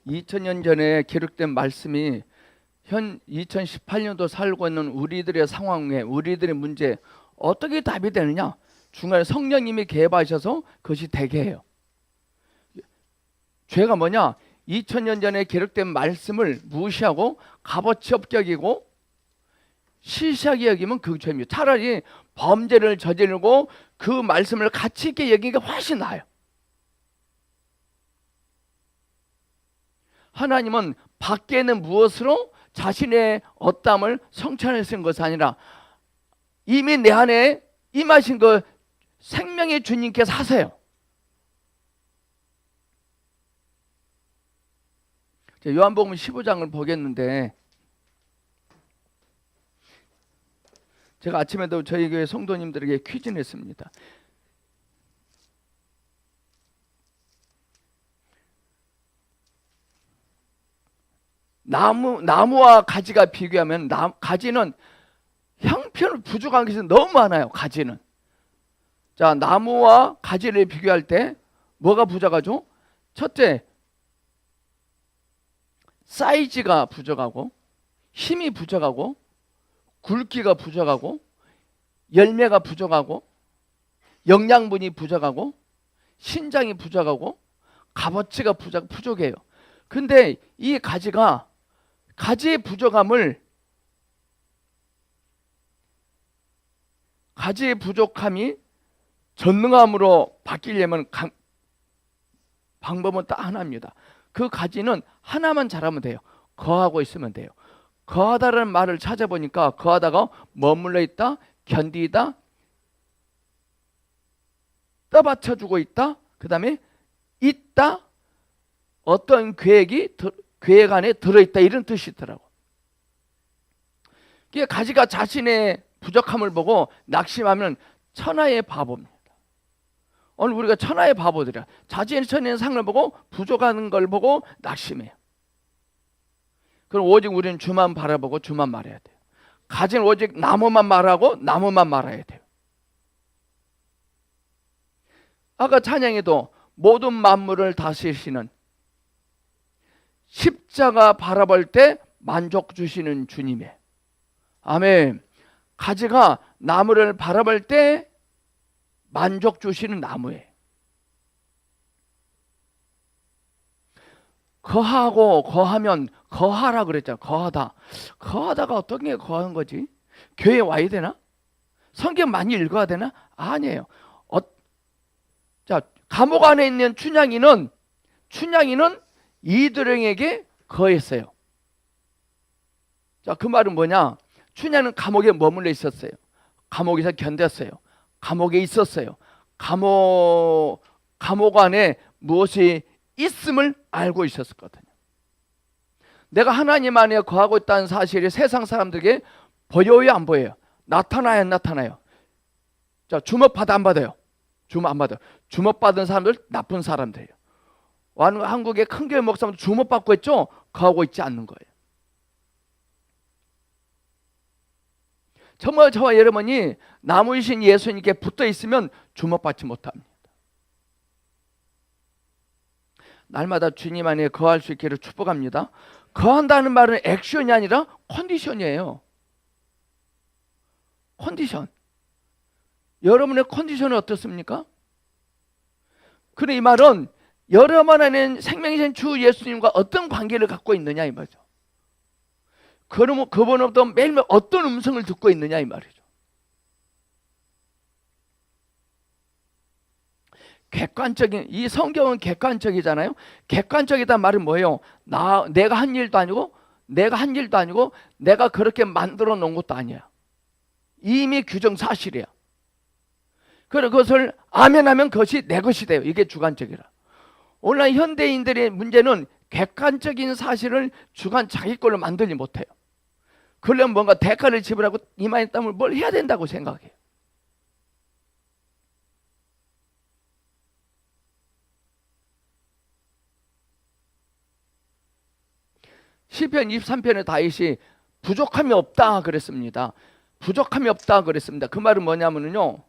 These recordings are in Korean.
2000년 전에 기록된 말씀이 현 2018년도 살고 있는 우리들의 상황에, 우리들의 문제에 어떻게 답이 되느냐? 중간에 성령님이 개입하셔서 그것이 되게 해요. 죄가 뭐냐? 2000년 전에 기록된 말씀을 무시하고 값어치 없게 여기고 시시하게 여기면 그 죄입니다. 차라리 범죄를 저지르고 그 말씀을 가치 있게 여기는 게 훨씬 나아요. 하나님은 밖에 있는 무엇으로 자신의 어담을 성취하신 것이 아니라 이미 내 안에 임하신 그 생명의 주님께서 하세요. 요한복음 15장을 보겠는데, 제가 아침에도 저희 교회 성도님들에게 퀴즈 냈습니다. 나무와 가지가 비교하면 가지는 형편을 부족한 것이 너무 많아요. 가지는. 자, 나무와 가지를 비교할 때 뭐가 부족하죠? 첫째, 사이즈가 부족하고, 힘이 부족하고, 굵기가 부족하고, 열매가 부족하고, 영양분이 부족하고, 신장이 부족하고, 값어치가 부족해요. 근데 이 가지의 부족함을, 가지의 부족함이 전능함으로 바뀌려면 방법은 딱 하나입니다. 그 가지는 하나만 잘하면 돼요. 거하고 있으면 돼요. 거하다라는 말을 찾아보니까 거하다가 머물러 있다, 견디다, 떠받쳐주고 있다, 그 다음에 있다, 어떤 계획 안에 들어있다, 이런 뜻이 있더라고. 가지가 자신의 부족함을 보고 낙심하면 천하의 바보입니다. 오늘 우리가 천하의 바보들이야. 자신의 상을 보고 부족한 걸 보고 낙심해요. 그럼 오직 우리는 주만 바라보고 주만 말해야 돼요. 가지는 오직 나무만 말하고 나무만 말해야 돼요. 아까 찬양에도 모든 만물을 다스리시는, 십자가 바라볼 때 만족 주시는 주님의, 아멘. 가지가 나무를 바라볼 때 만족 주시는 나무예요. 거하면 거하라 그랬잖아. 거하다가 어떤 게 거하는 거지? 교회 와야 되나? 성경 많이 읽어야 되나? 아니에요. 자, 감옥 안에 있는 춘향이는 이두령에게 거했어요. 자, 그 말은 뭐냐? 춘향은 감옥에 머물러 있었어요. 감옥에서 견뎠어요. 감옥에 있었어요. 감옥 안에 무엇이 있음을 알고 있었거든요. 내가 하나님 안에 거하고 있다는 사실이 세상 사람들에게 보여요, 안 보여요? 나타나요, 안 나타나요? 자, 주목받아, 안 받아요? 주목 안 받아요. 주목받은 사람들 나쁜 사람들이에요. 한국의 큰 교회 목사님도 주목받고 있죠? 거하고 있지 않는 거예요. 정말 저와 여러분이 나무이신 예수님께 붙어 있으면 주목받지 못합니다. 날마다 주님 안에 거할 수 있기를 축복합니다. 거한다는 말은 액션이 아니라 컨디션이에요. 컨디션. 여러분의 컨디션은 어떻습니까? 그래, 이 말은 여러분 안에 생명이신 주 예수님과 어떤 관계를 갖고 있느냐 이 말이죠. 그러면 그분으로부터 매일매일 어떤 음성을 듣고 있느냐 이 말이죠. 객관적인, 이 성경은 객관적이잖아요. 객관적이다 말은 뭐예요? 내가 한 일도 아니고 내가 그렇게 만들어 놓은 것도 아니야. 이미 규정 사실이야. 그래서 그것을 아멘하면 그것이 내 것이 돼요. 이게 주관적이라. 오늘날 현대인들의 문제는 객관적인 사실을 주관 자기 걸로 만들지 못해요. 그러려면 뭔가 대가를 지불하고 이마에 땀을 뭘 해야 된다고 생각해요. 시편 23편에 다윗이 부족함이 없다 그랬습니다. 부족함이 없다 그랬습니다. 그 말은 뭐냐면요,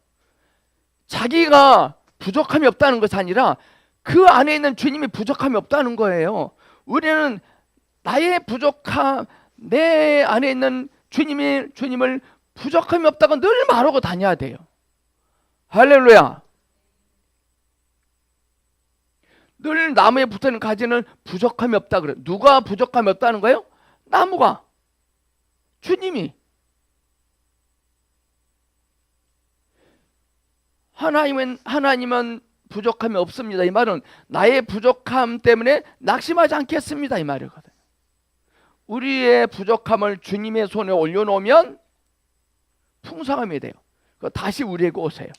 자기가 부족함이 없다는 것이 아니라 그 안에 있는 주님이 부족함이 없다는 거예요. 우리는 나의 부족함, 내 안에 있는 주님을 부족함이 없다고 늘 말하고 다녀야 돼요. 할렐루야. 늘 나무에 붙어있는 가지는 부족함이 없다 그래요. 누가 부족함이 없다는 거예요? 나무가. 주님이. 하나님은 부족함이 없습니다. 이 말은 나의 부족함 때문에 낙심하지 않겠습니다. 이 말이거든요. 우리의 부족함을 주님의 손에 올려놓으면 풍성함이 돼요. 다시 우리에게 오세요.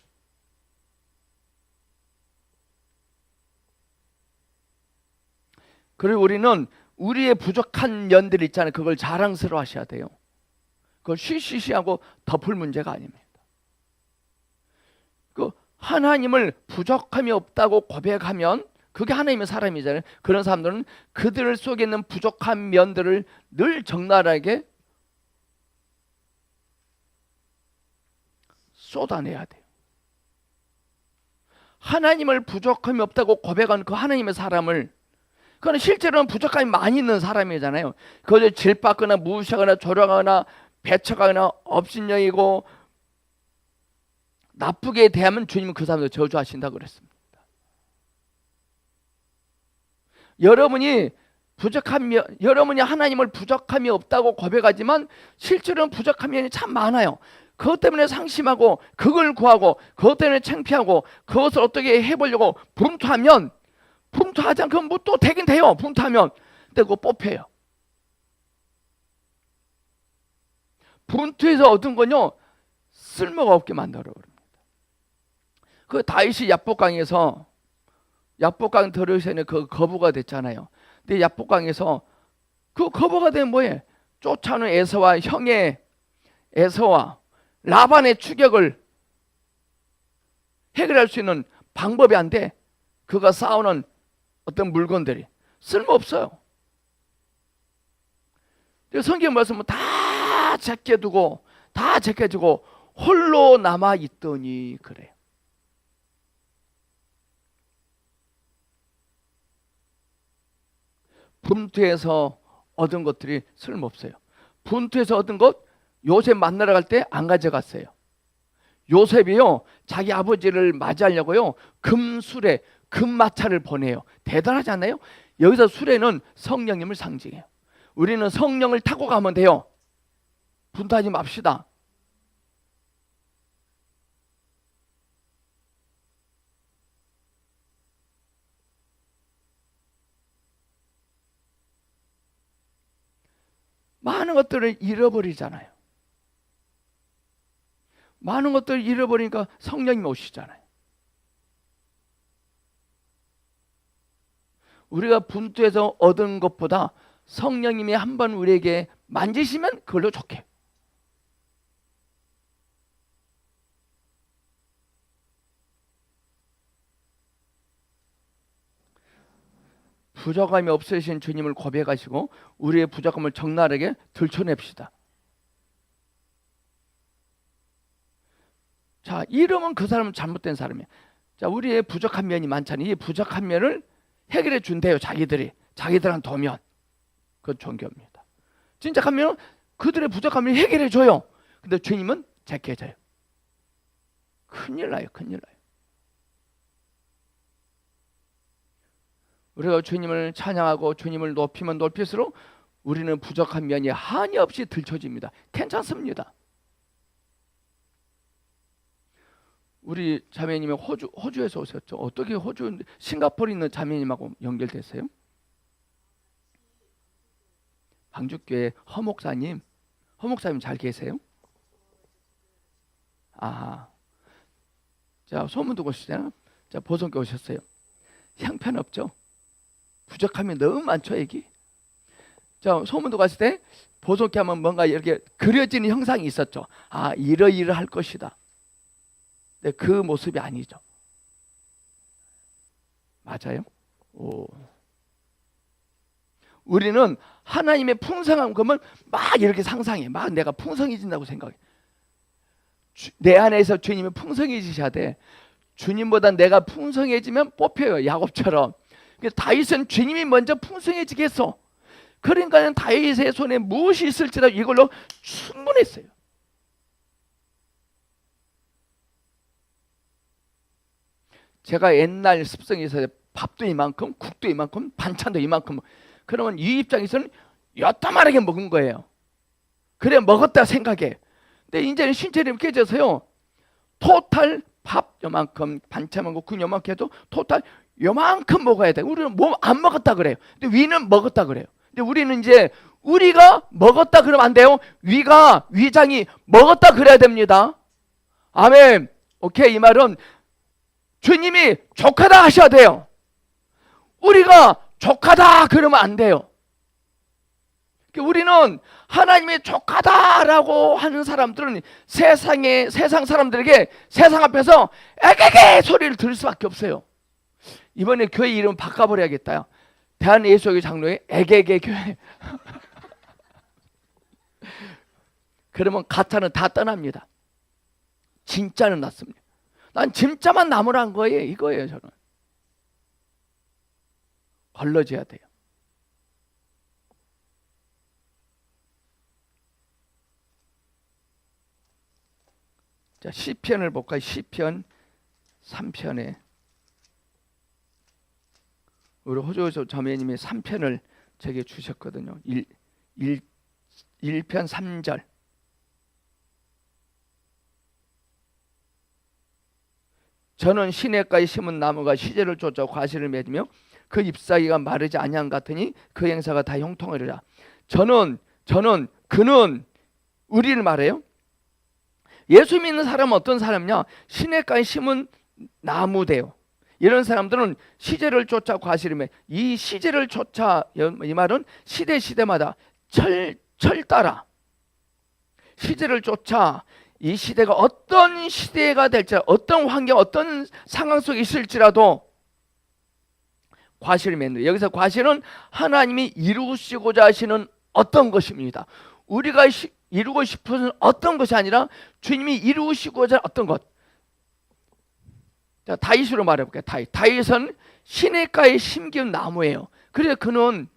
그리고 우리는 우리의 부족한 면들 있잖아요. 그걸 자랑스러워 하셔야 돼요. 그걸 쉬쉬쉬하고 덮을 문제가 아닙니다. 그 하나님을 부족함이 없다고 고백하면 그게 하나님의 사람이잖아요. 그런 사람들은 그들 속에 있는 부족한 면들을 늘 적나라하게 쏟아내야 돼요. 하나님을 부족함이 없다고 고백한 그 하나님의 사람을, 그건 실제로는 부족함이 많이 있는 사람이잖아요. 그것을 질받거나 무시하거나 조롱하거나 배척하거나 업신여기고 나쁘게 대하면 주님은 그 사람을 저주하신다고 그랬습니다. 여러분이 하나님을 부족함이 없다고 고백하지만 실제로는 부족한 면이 참 많아요. 그것 때문에 상심하고 그걸 구하고 그것 때문에 창피하고 그것을 어떻게 해보려고 분투하면, 분투하지 않으면 뭐 또 되긴 돼요. 분투하면. 근데 그거 뽑혀요. 분투해서 얻은 건요 쓸모가 없게 만들어 버립니다. 그 다윗이 야복강에서, 야복강 들으시는 그 거부가 됐잖아요. 근데 야복강에서 그 거부가 되면 뭐예요? 쫓아오는 에서와 형의 에서와 라반의 추격을 해결할 수 있는 방법이 안 돼. 그가 쌓아오는 어떤 물건들이 쓸모없어요. 성경 말씀은 다 제껴두고 다 제껴주고 홀로 남아있더니 그래요. 분투해서 얻은 것들이 쓸모없어요. 분투해서 얻은 것, 요셉 만나러 갈 때 안 가져갔어요. 요셉이요 자기 아버지를 맞이하려고요 금수레, 금마차를 보내요. 대단하지 않나요? 여기서 수레는 성령님을 상징해요. 우리는 성령을 타고 가면 돼요. 분투하지 맙시다. 많은 것들을 잃어버리잖아요. 많은 것들을 잃어버리니까 성령님이 오시잖아요. 우리가 분투해서 얻은 것보다 성령님이 한번 우리에게 만지시면 그걸로 좋게. 부족함이 없으신 주님을 고백하시고 우리의 부족함을 적나라하게 들춰냅시다. 자, 이러면 그 사람은 잘못된 사람이에요. 자, 우리의 부족한 면이 많잖아요. 이 부족한 면을 해결해 준대요. 자기들한테 오면. 그건 존경입니다. 진짜 가면 그들의 부족함을 해결해 줘요. 근데 주님은 제껴져요. 큰일 나요. 큰일 나요. 우리가 주님을 찬양하고 주님을 높이면 높일수록 우리는 부족한 면이 한이 없이 들춰집니다. 괜찮습니다. 우리 자매님이 호주에서 오셨죠. 어떻게 호주, 싱가포르에 있는 자매님하고 연결됐어요? 방주교회 허목사님 잘 계세요? 아, 자, 소문 듣고 오시잖아요. 자, 보성교 오셨어요. 형편없죠? 부족함이 너무 많죠, 여기. 자, 소문 듣고 갔을 때 보성교 하면 뭔가 이렇게 그려지는 형상이 있었죠. 아, 이러이러할 것이다. 근데 그 모습이 아니죠. 맞아요? 오. 우리는 하나님의 풍성한 것을 막 이렇게 상상해. 막 내가 풍성해진다고 생각해. 내 안에서 주님이 풍성해지셔야 돼. 주님보다 내가 풍성해지면 뽑혀요. 야곱처럼. 다윗은 주님이 먼저 풍성해지게 했어. 그러니까 다윗의 손에 무엇이 있을지라도 이걸로 충분했어요. 제가 옛날 습성이 있어요. 밥도 이만큼, 국도 이만큼, 반찬도 이만큼. 그러면 이 입장에서는 요따만하게 먹은 거예요. 그래 먹었다 생각해. 근데 이제는 신체력이 깨져서요. 토탈 밥 요만큼, 반찬 먹고 국 요만큼 해도 토탈 요만큼 먹어야 돼. 우리는 몸 안 먹었다 그래요. 근데 위는 먹었다 그래요. 근데 우리는 이제 우리가 먹었다 그러면 안 돼요. 위장이 먹었다 그래야 됩니다. 아멘. 오케이. 이 말은 주님이 족하다 하셔야 돼요. 우리가 족하다 그러면 안 돼요. 우리는 하나님이 족하다라고 하는 사람들은 세상 사람들에게 세상 앞에서 에게게 소리를 들을 수밖에 없어요. 이번에 교회 이름 바꿔버려야겠다. 대한예수교회 장로의 에게게 교회. 그러면 가짜는 다 떠납니다. 진짜는 낫습니다. 난 진짜만 남으란 거예요. 이거예요. 저는 걸러져야 돼요. 자, 시편을 볼까요? 시편 3편에 우리 호조 자매님이 3편을 제게 주셨거든요. 1편 3절. 저는 시냇가에 심은 나무가 시제를 쫓아 과실을 맺으며 그 잎사귀가 마르지 아니한 같으니 그 행사가 다 형통하리라. 그는 우리를 말해요. 예수 믿는 사람은 어떤 사람이냐? 시냇가에 심은 나무대요. 이런 사람들은 시제를 쫓아 과실을 맺. 이 시제를 쫓아, 이 말은 시대마다 철 따라 시제를 쫓아 이 시대가 어떤 시대가 될지, 어떤 환경, 어떤 상황 속에 있을지라도 과실을 맺는. 여기서 과실은 하나님이 이루시고자 하시는 어떤 것입니다. 우리가 이루고 싶은 어떤 것이 아니라 주님이 이루시고자 어떤 것. 자, 다윗으로 말해볼게요. 다윗은 시냇가에 심기운 나무예요. 그래서 그는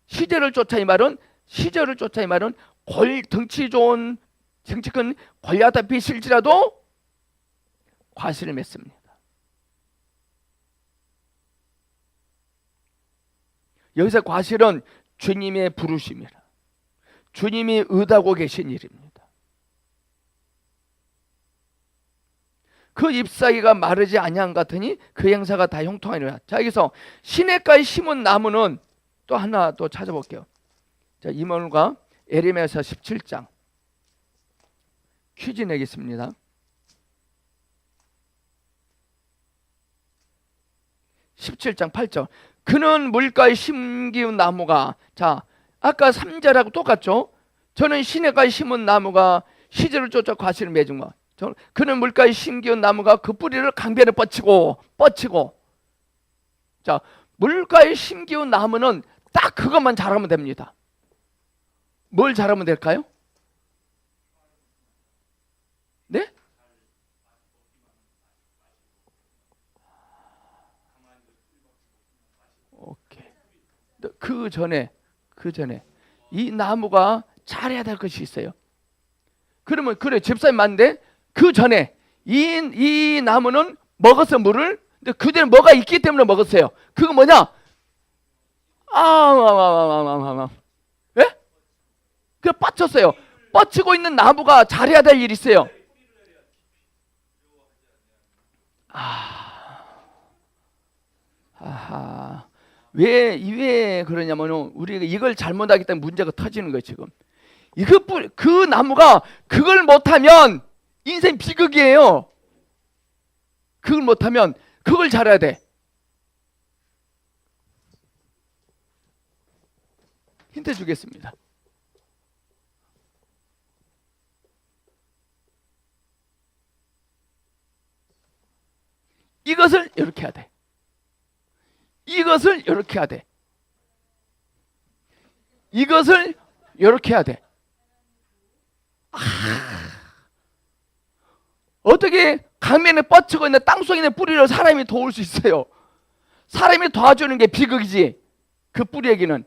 시제를 쫓아, 이 말은 시절을 쫓아, 이 말은 덩치 좋은 덩치 큰 골리앗 앞에 있을지라도 과실을 맺습니다. 여기서 과실은 주님의 부르심이라, 주님이 의도하고 계신 일입니다. 그 잎사귀가 마르지 아니한 같으니 그 행사가 다 형통하리라. 자, 여기서 시냇가에 심은 나무는 또 하나 또 찾아볼게요. 자, 이모누가 에레미야서 17장 퀴즈 내겠습니다. 17장 8절. 그는 물가에 심기운 나무가, 자, 아까 3절하고 똑같죠? 저는 시냇가에 심은 나무가 시절을 쫓아 과실을 맺은 것. 그는 물가에 심기운 나무가 그 뿌리를 강변에 뻗치고. 자, 물가에 심기운 나무는 딱 그것만 잘하면 됩니다. 뭘 잘하면 될까요? 네? 오케이. 그 전에 이 나무가 잘해야 될 것이 있어요. 그러면 그래, 집사님 맞는데 그 전에 이 나무는 먹었어, 물을. 근데 그대로 뭐가 있기 때문에 먹었어요. 그거 뭐냐? 예? 그 뻗쳤어요. 뻗치고 있는 나무가 잘해야 될 일이 있어요. 아하. 왜 그러냐면 우리가 이걸 잘못하기 때문에 문제가 터지는 거예요, 지금. 그 나무가 그걸 못하면 인생 비극이에요. 그걸 못하면 그걸 잘해야 돼. 힌트 주겠습니다. 이것을 이렇게 해야 돼. 이것을 이렇게 해야 돼. 이것을 이렇게 해야 돼. 어떻게 강면에 뻗치고 있는 땅속에 있는 뿌리를 사람이 도울 수 있어요? 사람이 도와주는 게 비극이지. 그 뿌리에게는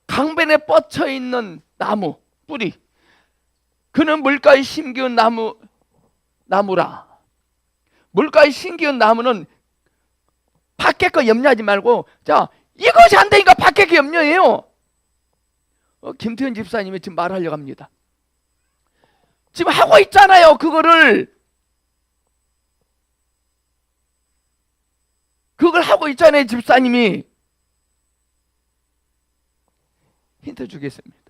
강변에 뻗쳐 있는 나무 뿌리, 그는 물가에 심기운 나무라. 물가에 심기운 나무는 밖에 거 염려하지 말고, 자, 이것이 안 되니까 밖에 거 염려해요. 김태현 집사님이 지금 말하려고 합니다. 지금 하고 있잖아요. 그걸 하고 있잖아요. 집사님이. 힌트 주겠습니다.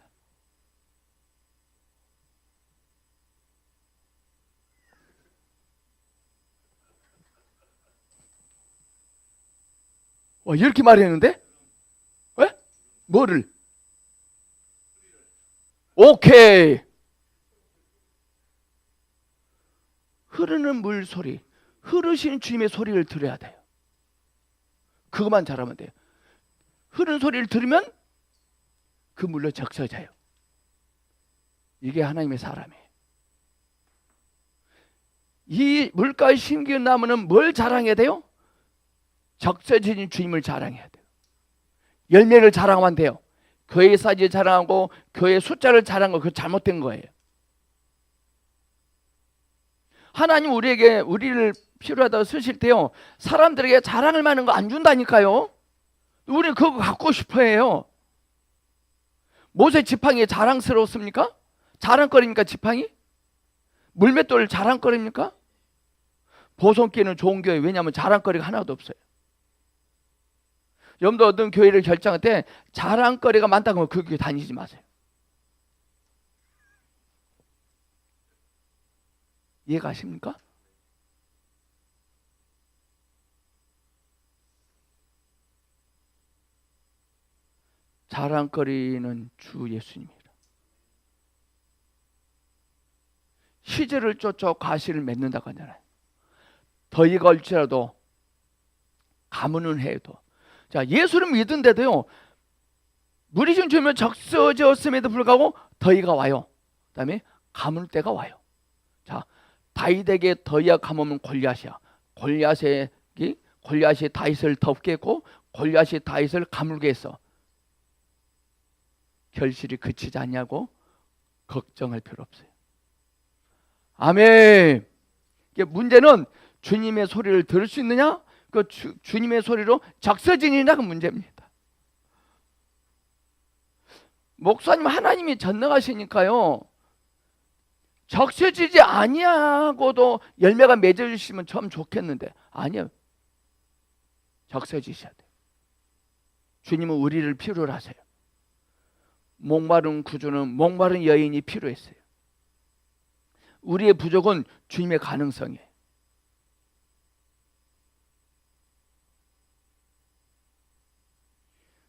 와, 이렇게 말했는데? 왜? 뭐를? 오케이. 흐르는 물 소리, 흐르시는 주님의 소리를 들어야 돼요. 그것만 잘하면 돼요. 흐르는 소리를 들으면 그 물로 적셔져요. 이게 하나님의 사람이에요. 이 물가에 심기운 나무는 뭘 자랑해야 돼요? 적셔진 주님을 자랑해야 돼요. 열매를 자랑하면 돼요. 교회 사진을 자랑하고 교회 숫자를 자랑하고 그거 잘못된 거예요. 하나님 우리를 필요하다고 쓰실 때요, 사람들에게 자랑할 만한 거 안 준다니까요. 우리는 그거 갖고 싶어 해요. 모세 지팡이 자랑스러웠습니까? 자랑거리입니까 지팡이? 물맷돌 자랑거리입니까? 보성교회는 좋은 교회. 왜냐하면 자랑거리가 하나도 없어요. 여러분도 어떤 교회를 결정할 때 자랑거리가 많다고 하면 그 교회 다니지 마세요. 이해가십니까? 자랑거리는 주 예수님이라. 시절을 쫓아 과실을 맺는다고 하잖아요. 더위가 올지라도 가문은 해도. 자, 예수를 믿은데도요, 물이 좀 주면 적셔졌음에도 불구하고 더위가 와요. 그 다음에 가물 때가 와요. 자, 다윗에게 더위와 가뭄은 골리앗이야. 골리앗이 다윗을 덮게 했고 골리앗이 다윗을 가물게 했어. 결실이 그치지 않냐고 걱정할 필요 없어요. 아멘. 문제는 주님의 소리를 들을 수 있느냐? 그 주님의 소리로 적셔지느냐가 문제입니다. 목사님, 하나님이 전능하시니까요, 적셔지지 아니하고도 열매가 맺어주시면 참 좋겠는데 아니요. 적셔지셔야 돼요. 주님은 우리를 필요로 하세요. 목마른 구주는 목마른 여인이 필요했어요. 우리의 부족은 주님의 가능성이에요.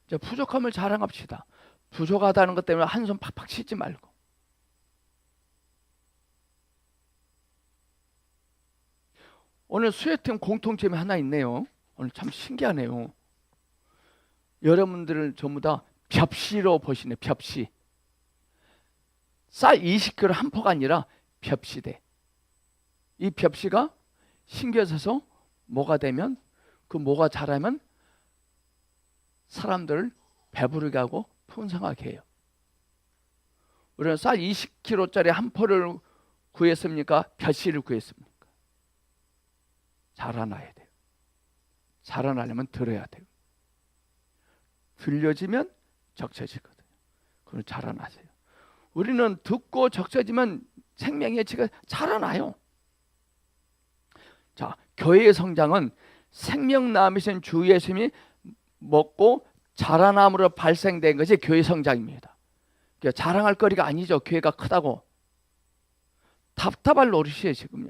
자, 부족함을 자랑합시다. 부족하다는 것 때문에 한숨 팍팍 쉬지 말고. 오늘 수혜팀 공통점이 하나 있네요. 오늘 참 신기하네요. 여러분들을 전부 다 벽시로 보시네. 벽시. 쌀 20kg 한 포가 아니라 벽시대. 이 벽시가 심겨져서 뭐가 되면, 그 뭐가 자라면 사람들을 배부르게 하고 풍성하게 해요. 우리는 쌀 20kg짜리 한 포를 구했습니까? 벽시를 구했습니까? 자라나야 돼요. 자라나려면 들어야 돼요. 들려지면 적셔지거든요. 그럼 자라나세요. 우리는 듣고 적셔지면 생명의 지가 자라나요. 자, 교회의 성장은 생명나무이신 주 예수님이 먹고 자라남으로 발생된 것이 교회 성장입니다. 그러니까 자랑할 거리가 아니죠. 교회가 크다고. 답답할 노릇이에요 지금요.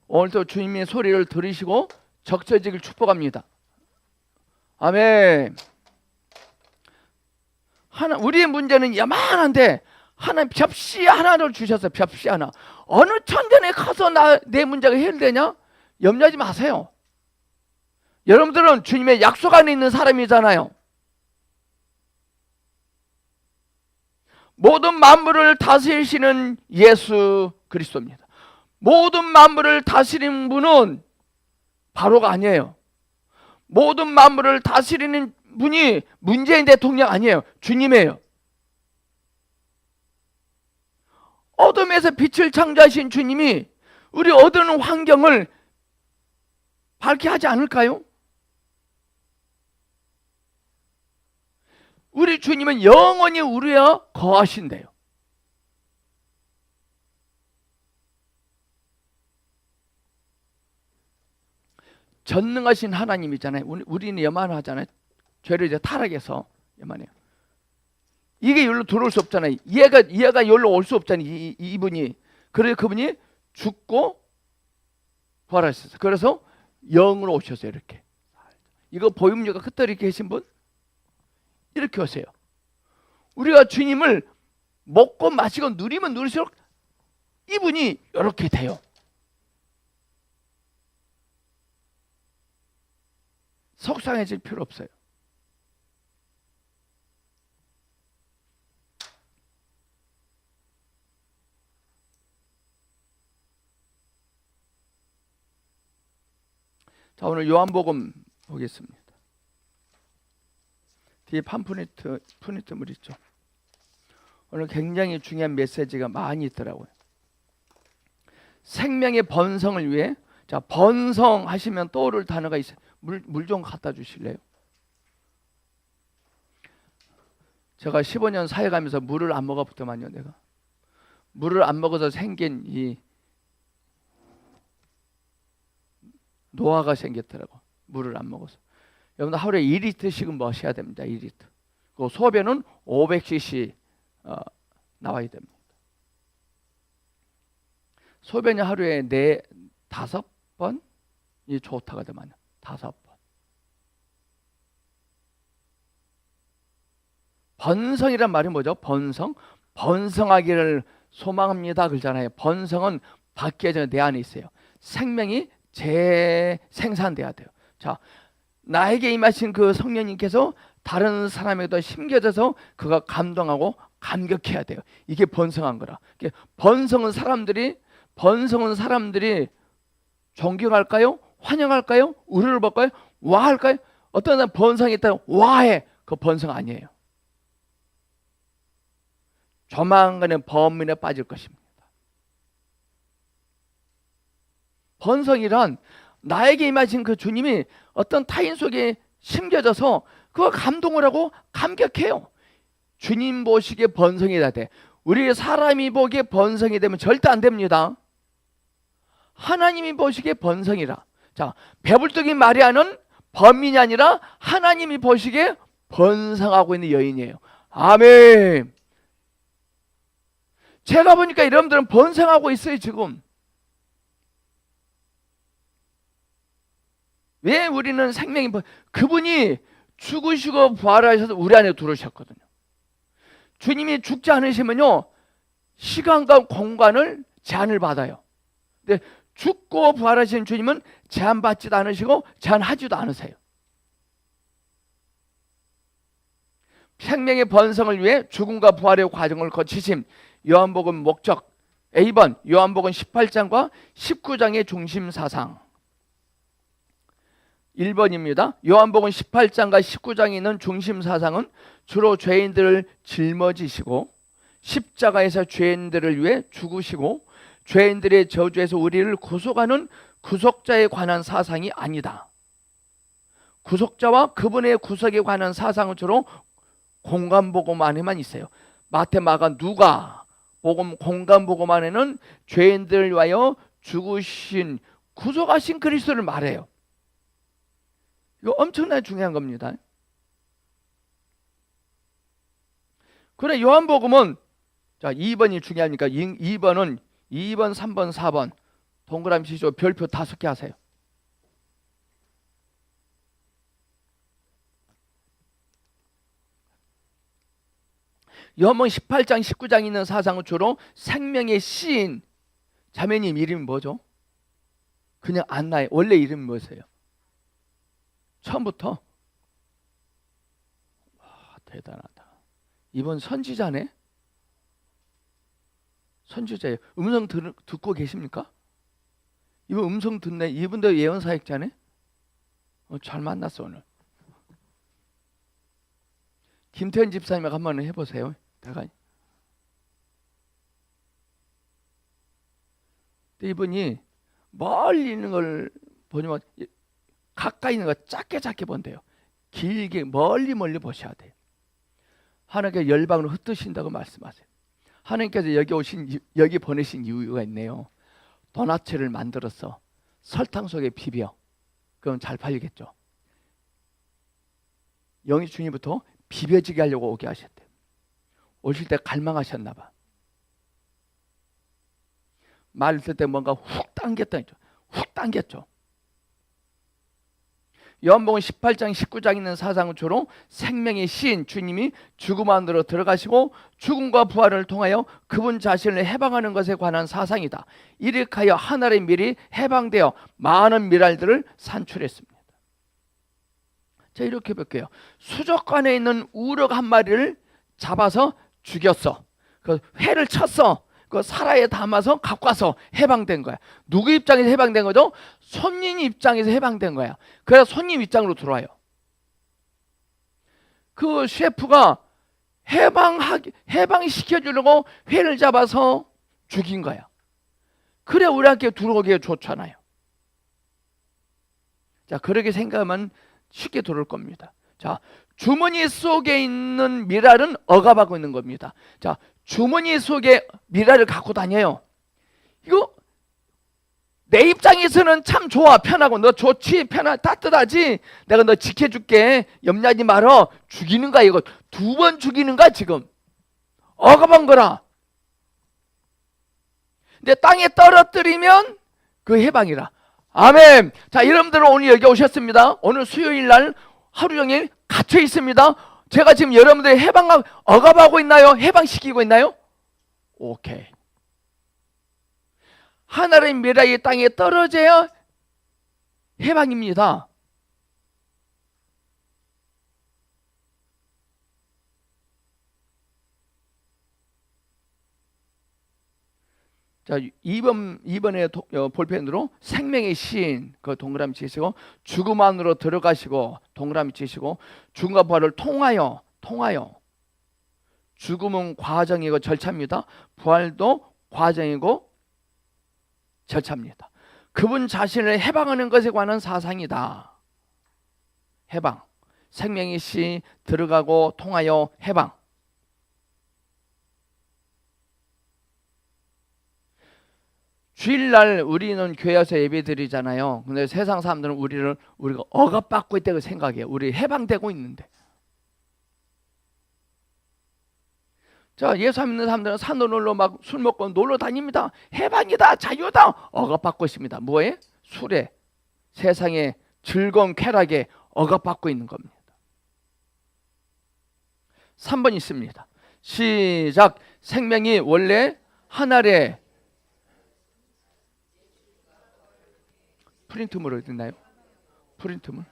오늘도 주님의 소리를 들으시고 적셔지길 축복합니다. 아멘. 우리의 문제는 야만한데 하나님 벽시 하나를 주셔서 벽시 하나. 어느 천전에 가서 내 문제가 해결되냐? 염려하지 마세요. 여러분들은 주님의 약속 안에 있는 사람이잖아요. 모든 만물을 다스리시는 예수 그리스도입니다. 모든 만물을 다스리는 분은 바로가 아니에요. 모든 만물을 다스리는 분이 문재인 대통령 아니에요. 주님이에요. 어둠에서 빛을 창조하신 주님이 우리 어두운 환경을 밝게 하지 않을까요? 우리 주님은 영원히 우리와 거하신대요. 전능하신 하나님이잖아요. 우리는 여만하잖아요. 죄를 이제 타락해서 여만해요. 이게 여기로 들어올 수 없잖아요. 얘가 여기로 올 수 없잖아요. 이분이. 그래서 그분이 죽고 부활하셨어요. 그래서 영으로 오셨어요. 이렇게. 이거 보입니까? 그때 계신 분? 이렇게 오세요. 우리가 주님을 먹고 마시고 누리면 누릴수록 이분이 이렇게 돼요. 속상해질 필요 없어요. 자, 오늘 요한복음 보겠습니다. 뒤에 푸니트물 있죠. 오늘 굉장히 중요한 메시지가 많이 있더라고요. 생명의 번성을 위해, 자, 번성하시면 떠오를 단어가 있어요. 물 좀 갖다 주실래요? 제가 15년 사회 가면서 물을 안 먹어봤더만요. 내가 물을 안 먹어서 생긴 이 노화가 생겼더라고. 물을 안 먹어서. 여러분 하루에 2리터씩은 마셔야 됩니다. 2리터. 그 소변은 500cc 나와야 됩니다. 소변이 하루에 5번이 좋다거든요. 5번. 번성이란 말이 뭐죠? 번성하기를 소망합니다 그러잖아요. 번성은 밖에 전에 내 안에 있어요. 생명이 재생산돼야 돼요. 자, 나에게 임하신 그 성령님께서 다른 사람에게도 심겨져서 그가 감동하고 감격해야 돼요. 이게 번성한 거라. 번성은 사람들이 존경할까요? 환영할까요? 우르르 볼까요? 와할까요? 어떤 사람 번성이 있다고 와해. 그 번성 아니에요. 조만간에 범민에 빠질 것입니다. 번성이란 나에게 임하신 그 주님이 어떤 타인 속에 심겨져서 그거 감동을 하고 감격해요. 주님 보시기에 번성이 다 돼. 우리 사람이 보기에 번성이 되면 절대 안 됩니다. 하나님이 보시기에 번성이라. 자, 배불뚝인 마리아는 범인이 아니라 하나님이 보시기에 번성하고 있는 여인이에요. 아멘. 제가 보니까 여러분들은 번성하고 있어요. 지금 왜 우리는 생명이 그분이 죽으시고 부활하셔서 우리 안에 들어오셨거든요. 주님이 죽지 않으시면요 시간과 공간을 제한을 받아요. 근데 죽고 부활하신 주님은 제한받지도 않으시고 제한하지도 않으세요. 생명의 번성을 위해 죽음과 부활의 과정을 거치심. 요한복음 목적 A번 요한복음 18장과 19장의 중심 사상. 1번입니다. 요한복음 18장과 19장에 있는 중심 사상은 주로 죄인들을 짊어지시고 십자가에서 죄인들을 위해 죽으시고 죄인들의 저주에서 우리를 구속하는 구속자에 관한 사상이 아니다. 구속자와 그분의 구속에 관한 사상은 주로 공간복음 안에만 있어요. 마태, 마가, 누가 복음 공간복음 안에는 죄인들을 위하여 죽으신 구속하신 그리스도를 말해요. 이거 엄청나게 중요한 겁니다. 그래 요한복음은 자 2번이 중요하니까 2번은 2번, 3번, 4번 동그라미 치시고 별표 5개 하세요. 요한복음 18장, 19장에 있는 사상은 주로 생명의 시인 자매님 이름이 뭐죠? 그냥 안나예요. 원래 이름이 뭐세요? 처음부터? 와, 대단하다. 이번 선지자네? 선지자예요. 음성 듣고 계십니까? 이분 음성 듣네. 이분도 예언 사역자네. 잘 만났어 오늘. 김태현 집사님하고 한번 해보세요. 내가 이분이 멀리 있는 걸 보지만 가까이 있는 거 작게 본대요. 길게 멀리 보셔야 돼요. 하나님께 열방으로 흩으신다고 말씀하세요. 하나님께서 여기 보내신 이유가 있네요. 도넛을 만들어서 설탕 속에 비벼. 그럼 잘 팔리겠죠. 영이 주님부터 비벼지게 하려고 오게 하셨대요. 오실 때 갈망하셨나 봐. 말 있을 때 뭔가 훅 당겼죠. 요한복음 18장 19장 있는 사상처럼 생명의 신 주님이 죽음 안으로 들어가시고 죽음과 부활을 통하여 그분 자신을 해방하는 것에 관한 사상이다. 이렇게 하늘의 밀이 해방되어 많은 밀알들을 산출했습니다. 자, 이렇게 볼게요. 수족관에 있는 우럭 한 마리를 잡아서 죽였어. 그 회를 쳤어. 그 사라에 담아서 갖고 와서 해방된 거야. 누구 입장에서 해방된 거죠? 손님 입장에서 해방된 거야. 그래서 손님 입장으로 들어와요. 그 셰프가 해방시켜주려고 회를 잡아서 죽인 거야. 그래 우리한테 들어오기에 좋잖아요. 자, 그렇게 생각하면 쉽게 들어올 겁니다. 자, 주머니 속에 있는 미랄은 억압하고 있는 겁니다. 자, 주머니 속에 미랄을 갖고 다녀요. 이거 내 입장에서는 참 좋아, 편하고 너 좋지, 따뜻하지, 내가 너 지켜줄게, 염려하지 말어. 죽이는 거야. 이거 2번 죽이는 거야. 지금 억압한 거라. 근데 땅에 떨어뜨리면 그 해방이라. 아멘. 자, 여러분들 오늘 여기 오셨습니다. 오늘 수요일 날 하루 종일 갇혀 있습니다. 제가 지금 여러분들 억압하고 있나요? 해방시키고 있나요? 오케이. 하늘의 미랄이 땅에 떨어져야 해방입니다. 자, 2번에 볼펜으로 생명의 신 그 동그라미 치시고 죽음 안으로 들어가시고 동그라미 치시고 죽음과 부활을 통하여 죽음은 과정이고 절차입니다. 부활도 과정이고 절차입니다. 그분 자신을 해방하는 것에 관한 사상이다. 해방. 생명의 신 들어가고 통하여 해방. 주일날 우리는 교회에서 예배 드리잖아요. 근데 세상 사람들은 우리가 억압받고 있다고 생각해요. 우리 해방되고 있는데. 자, 예수 믿는 사람들은 산으로 막 술 먹고 놀러 다닙니다. 해방이다, 자유다. 억압받고 있습니다. 뭐에? 술에, 세상의 즐거운 쾌락에 억압받고 있는 겁니다. 3번 있습니다. 시작. 생명이 원래 하늘에 프린트물 어디 있나요? 프린트물.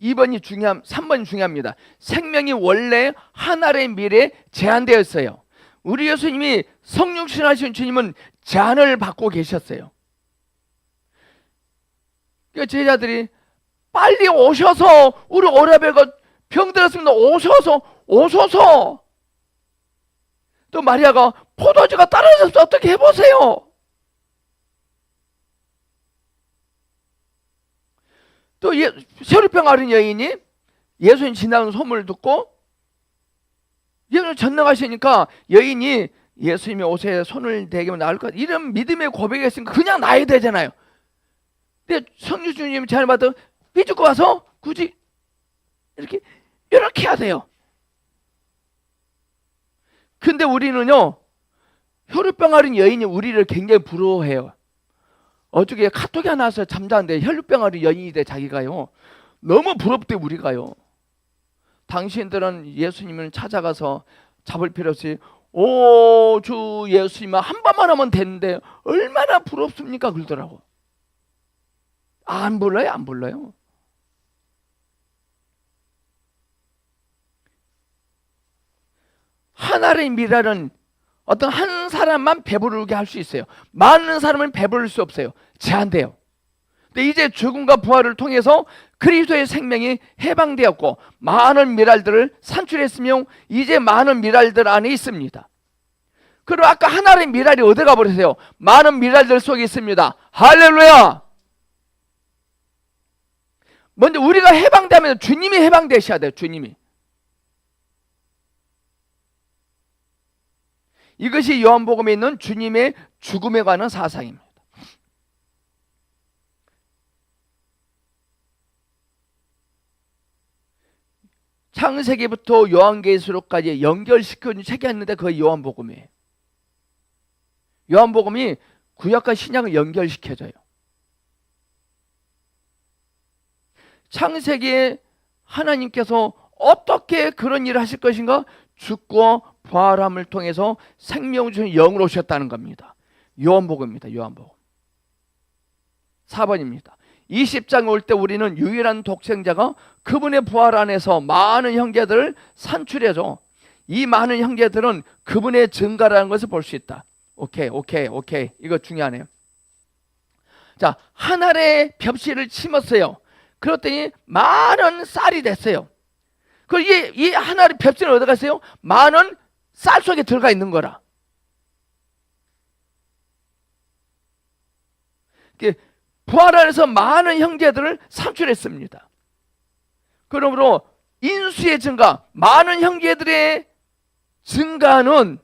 (2번이) 3번이 중요합니다. 생명이 원래 하늘의 미래에 제한되어 있어요. 우리 예수님이 성육신하신 주님은 제한을 받고 계셨어요. 그러니까 제자들이 빨리 오셔서 우리 오라베가 병들었습니다. 오소서. 또 마리아가 포도주가 떨어졌어. 어떻게 해보세요. 또 혈루병 앓은 여인이 예수님 지나가는 소문을 듣고 예수님 전능하시니까 여인이 예수님의 옷에 손을 대기면 나을 것 같아. 이런 믿음의 고백이 있으니까 그냥 나야 되잖아요. 근데 성령 주님 제안을 받아 삐죽고 와서 굳이 이렇게 해야 돼요. 근데 우리는요, 혈루병 앓은 여인이 우리를 굉장히 부러워해요. 어저께 카톡이 하나 와서 잠자는데 혈루병 앓은 여인이 돼 자기가요. 너무 부럽대 우리가요. 당신들은 예수님을 찾아가서 잡을 필요 없이 주 예수님만 한 번만 하면 되는데 얼마나 부럽습니까? 그러더라고. 안 불러요? 하나의 미랄은 어떤 한 사람만 배부르게 할 수 있어요. 많은 사람은 배부를 수 없어요. 제한돼요. 근데 이제 죽음과 부활을 통해서 그리스도의 생명이 해방되었고 많은 미랄들을 산출했으며 이제 많은 미랄들 안에 있습니다. 그리고 아까 하나의 미랄이 어디 가버리세요? 많은 미랄들 속에 있습니다. 할렐루야! 먼저 우리가 해방되면 주님이 해방되셔야 돼요. 주님이. 이것이 요한복음에 있는 주님의 죽음에 관한 사상입니다. 창세기부터 요한계시록까지 연결시켜준 책이 있는데 그게 요한복음이에요. 요한복음이 구약과 신약을 연결시켜줘요. 창세기에 하나님께서 어떻게 그런 일을 하실 것인가? 죽고 부활함을 통해서 생명을 주신 영으로 오셨다는 겁니다. 요한복음입니다. 요한복음 4번입니다. 20장 올 때 우리는 유일한 독생자가 그분의 부활 안에서 많은 형제들을 산출해줘. 이 많은 형제들은 그분의 증가라는 것을 볼 수 있다. 오케이. 이거 중요하네요. 자, 한 알의 벽실을 심었어요. 그랬더니 많은 쌀이 됐어요. 그 이 한 알의 벽실은 어디 갔어요? 많은 쌀 속에 들어가 있는 거라. 부활 안에서 많은 형제들을 산출했습니다. 그러므로 인수의 증가, 많은 형제들의 증가는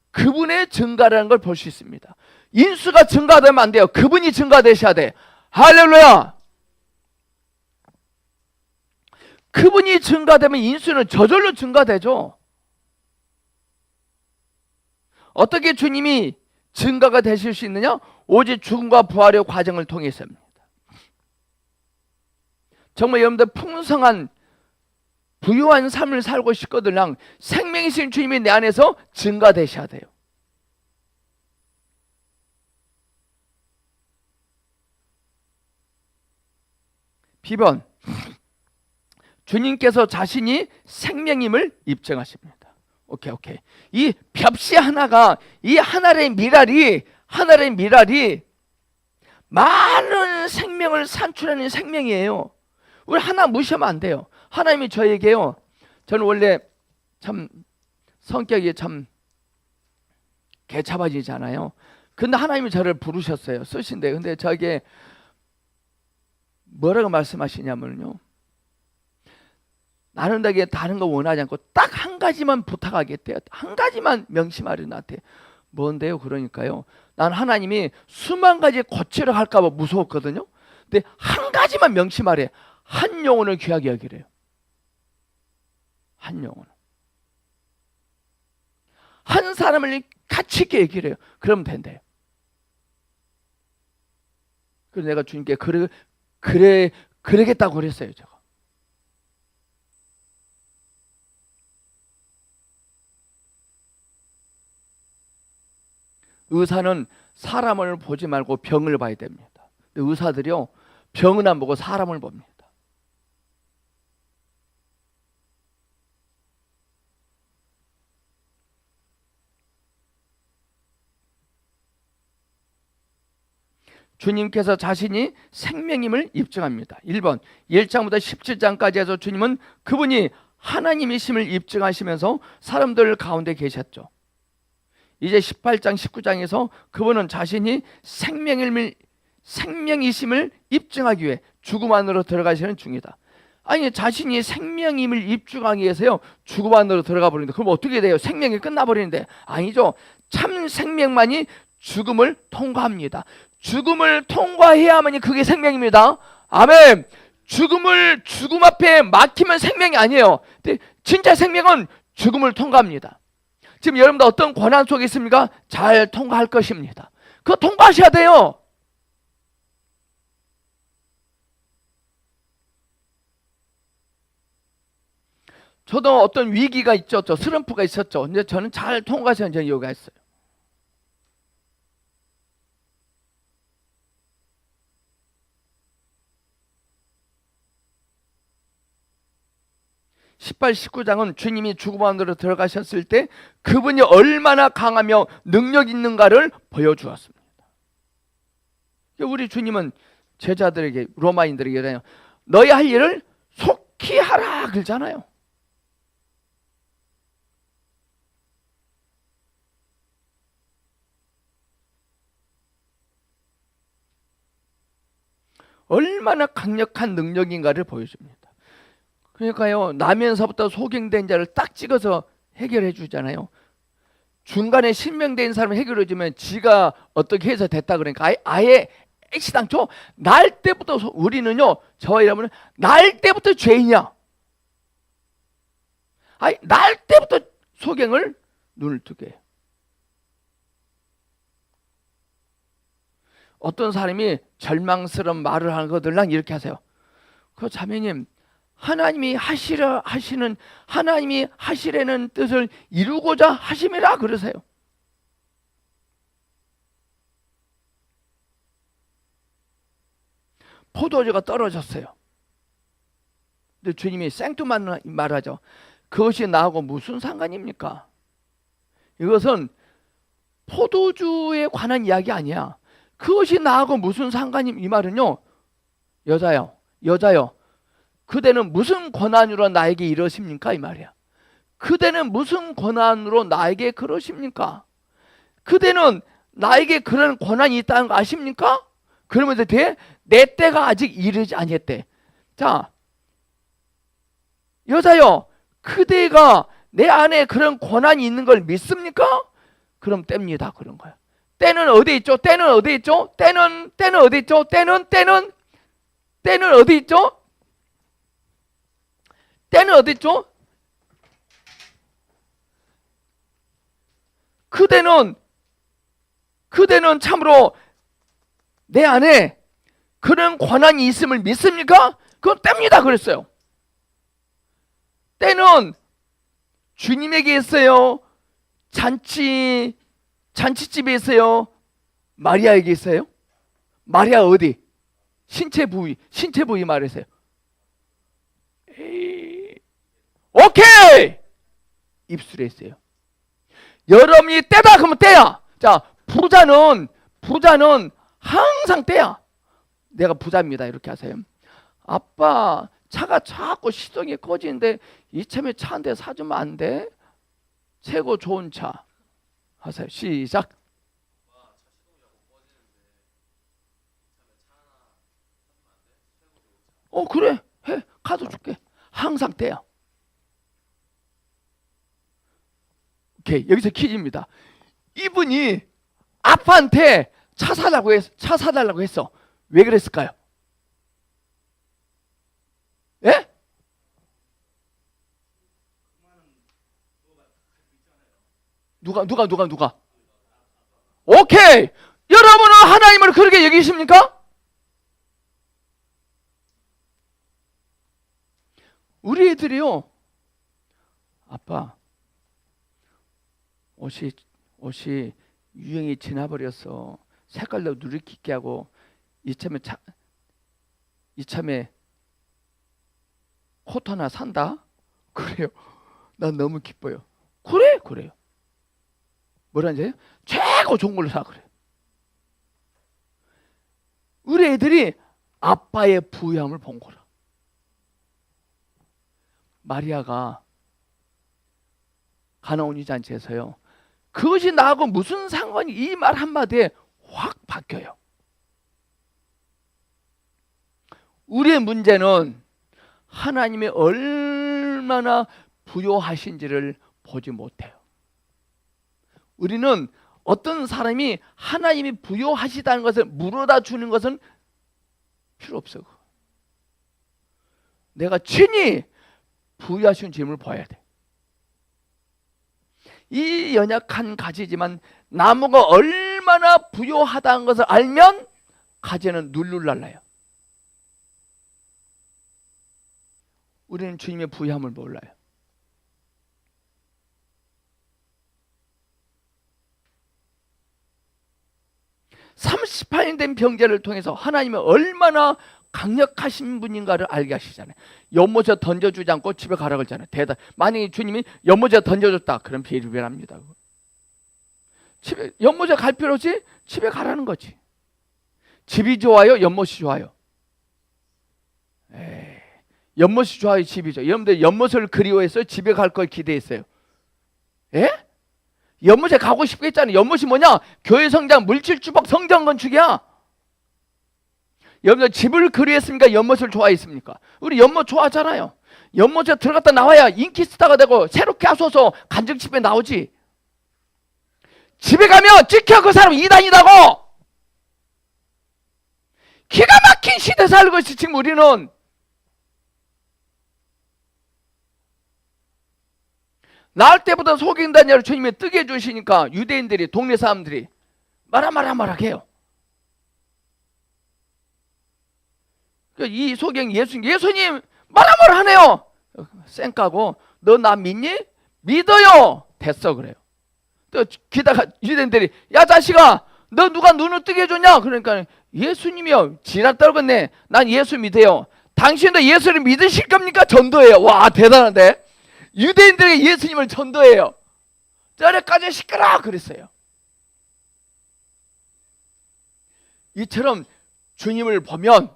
그분의 증가라는 걸 볼 수 있습니다. 인수가 증가되면 안 돼요. 그분이 증가되셔야 돼. 할렐루야! 그분이 증가되면 인수는 저절로 증가되죠. 어떻게 주님이 증가가 되실 수 있느냐? 오직 죽음과 부활의 과정을 통해서입니다. 정말 여러분들 풍성한 부유한 삶을 살고 싶거든요. 생명이신 주님이 내 안에서 증가되셔야 돼요. B번, 주님께서 자신이 생명임을 입증하십니다. 오케이. 이 벽시 하나가, 이 하나의 미랄이 많은 생명을 산출하는 생명이에요. 우리 하나 무시하면 안 돼요. 하나님이 저에게요, 저는 원래 참 성격이 참 개차반이잖아요. 근데 하나님이 저를 부르셨어요. 쓰신데, 근데 저에게 뭐라고 말씀하시냐면요, 나는 되게 다른 거 원하지 않고 딱 한 가지만 부탁하겠대요. 한 가지만 명심하려 나한테. 뭔데요? 그러니까요, 난 하나님이 수만 가지 거치려 할까 봐 무서웠거든요. 근데 한 가지만 명심하래. 한 영혼을 귀하게 여기래요. 한 영혼, 한 사람을 가치 있게 여기래요. 그러면 된대요. 그래서 내가 주님께 그러겠다고 그랬어요. 제가. 의사는 사람을 보지 말고 병을 봐야 됩니다. 근데 의사들이요, 병은 안 보고 사람을 봅니다. 주님께서 자신이 생명임을 입증합니다. 1번, 1장부터 17장까지 해서 주님은 그분이 하나님이심을 입증하시면서 사람들 가운데 계셨죠. 이제 18장, 19장에서 그분은 자신이 생명이심을 입증하기 위해 죽음 안으로 들어가시는 중이다. 아니, 자신이 생명임을 입증하기 위해서요, 죽음 안으로 들어가 버리는데, 그럼 어떻게 돼요? 생명이 끝나버리는데. 아니죠. 참 생명만이 죽음을 통과합니다. 죽음을 통과해야만이 그게 생명입니다. 아멘. 죽음 앞에 막히면 생명이 아니에요. 근데 진짜 생명은 죽음을 통과합니다. 지금 여러분들 어떤 고난 속에 있습니까? 잘 통과할 것입니다. 그거 통과하셔야 돼요. 저도 어떤 위기가 있었죠. 슬럼프가 있었죠. 근데 저는 잘 통과하셔야 저는 이유가 있어요. 18, 19장은 주님이 죽음 안으로 들어가셨을 때 그분이 얼마나 강하며 능력 있는가를 보여주었습니다. 우리 주님은 제자들에게, 로마인들에게 너희 할 일을 속히 하라 그러잖아요. 얼마나 강력한 능력인가를 보여줍니다. 그러니까요, 나면서부터 소경된 자를 딱 찍어서 해결해 주잖아요. 중간에 실명된 사람을 해결해 주면 지가 어떻게 해서 됐다 그러니까 아예 애시당초 날 때부터 우리는요, 저와 여러분은 날 때부터 죄인이야. 아니 날 때부터 소경을 눈을 뜨게 해요. 어떤 사람이 절망스러운 말을 하는 것들랑 이렇게 하세요. 그 자매님, 하나님이 하시려는 뜻을 이루고자 하심이라 그러세요. 포도주가 떨어졌어요. 근데 주님이 생뚱맞는 말하죠. 그것이 나하고 무슨 상관입니까? 이것은 포도주에 관한 이야기 아니야. 그것이 나하고 무슨 상관이, 이 말은요, 여자요 그대는 무슨 권한으로 나에게 이러십니까? 이 말이야. 그대는 무슨 권한으로 나에게 그러십니까? 그대는 나에게 그런 권한이 있다는 거 아십니까? 그러면서 뒤에 내 때가 아직 이르지 아니했대. 자, 여자요, 그대가 내 안에 그런 권한이 있는 걸 믿습니까? 그럼 뗍니다. 그런 거야. 때는 어디 있죠? 때는 어디 있죠? 때는 어디 있죠? 때는 어디 있죠? 때는 어디 있죠? 그대는 참으로 내 안에 그런 권한이 있음을 믿습니까? 그건 뗍니다 그랬어요. 때는 주님에게 있어요? 잔치집에 있어요? 마리아에게 있어요? 마리아 어디? 신체 부위 말하세요. 오케이! 입술에 있어요. 여러분이 때다 그러면 때야. 자, 부자는 항상 때야. 내가 부자입니다. 이렇게 하세요. 아빠, 차가 자꾸 시동이 꺼지는데 이참에 차 한 대 사주면 안 돼? 최고 좋은 차. 하세요. 시작. 그래. 해. 카드 줄게. 항상 때야. 오케이. 여기서 퀴즈입니다. 이분이 아빠한테 차 사달라고 했어. 왜 그랬을까요? 예? 누가? 오케이. 여러분은 하나님을 그렇게 여기십니까? 우리 애들이요, 아빠, 옷이 유행이 지나버렸어. 색깔도 누리끼게 하고 이참에 코트 하나 산다? 그래요. 난 너무 기뻐요. 그래요. 뭐라는지 아세요? 최고 좋은 걸로 사. 그래. 우리 애들이 아빠의 부유함을 본 거라. 마리아가 가나온 잔치에서요, 그것이 나하고 무슨 상관이, 이 말 한마디에 확 바뀌어요. 우리의 문제는 하나님이 얼마나 부요하신지를 보지 못해요. 우리는 어떤 사람이 하나님이 부요하시다는 것을 물어다 주는 것은 필요 없어. 내가 친히 부유하신 주님을 봐야 돼. 이 연약한 가지지만 나무가 얼마나 부요하다는 것을 알면 가지는 눌눌 날라요. 우리는 주님의 부유함을 몰라요. (38년) 된 병자를 통해서 하나님이 얼마나 강력하신 분인가를 알게 하시잖아요. 연못에 던져주지 않고 집에 가라 그러잖아요. 만약에 주님이 연못에 던져줬다, 그럼 비일비일합니다. 집에, 연못에 갈 필요 없이 집에 가라는 거지. 집이 좋아요, 연못이 좋아요? 연못이 좋아요, 집이 좋아요? 여러분들 연못을 그리워해서 집에 갈 걸 기대했어요? 예? 연못에 가고 싶겠잖아요. 연못이 뭐냐? 교회 성장, 물질 주복, 성장 건축이야. 여러분들 집을 그리웠습니까? 연못을 좋아했습니까? 우리 연못 좋아하잖아요. 연못에 들어갔다 나와야 인기 스타가 되고 새롭게 하소서 간증집에 나오지. 집에 가면 찍혀, 그 사람 이단이라고. 기가 막힌 시대 살고 있지 지금 우리는. 나을 때보다 속인다냐를 주님이 뜨게 해주시니까 유대인들이, 동네 사람들이 말아해요. 이 소경 예수님 말아하네요. 쌩까고, 너 나 믿니? 믿어요. 됐어 그래요. 또 기다가 유대인들이, 야 자식아, 너 누가 눈을 뜨게 해줬냐? 그러니까 예수님이요. 지랄 떨었네. 난 예수 믿어요. 당신도 예수를 믿으실 겁니까? 전도해요. 와, 대단한데. 유대인들에게 예수님을 전도해요. 저래까지 시끄러 그랬어요. 이처럼 주님을 보면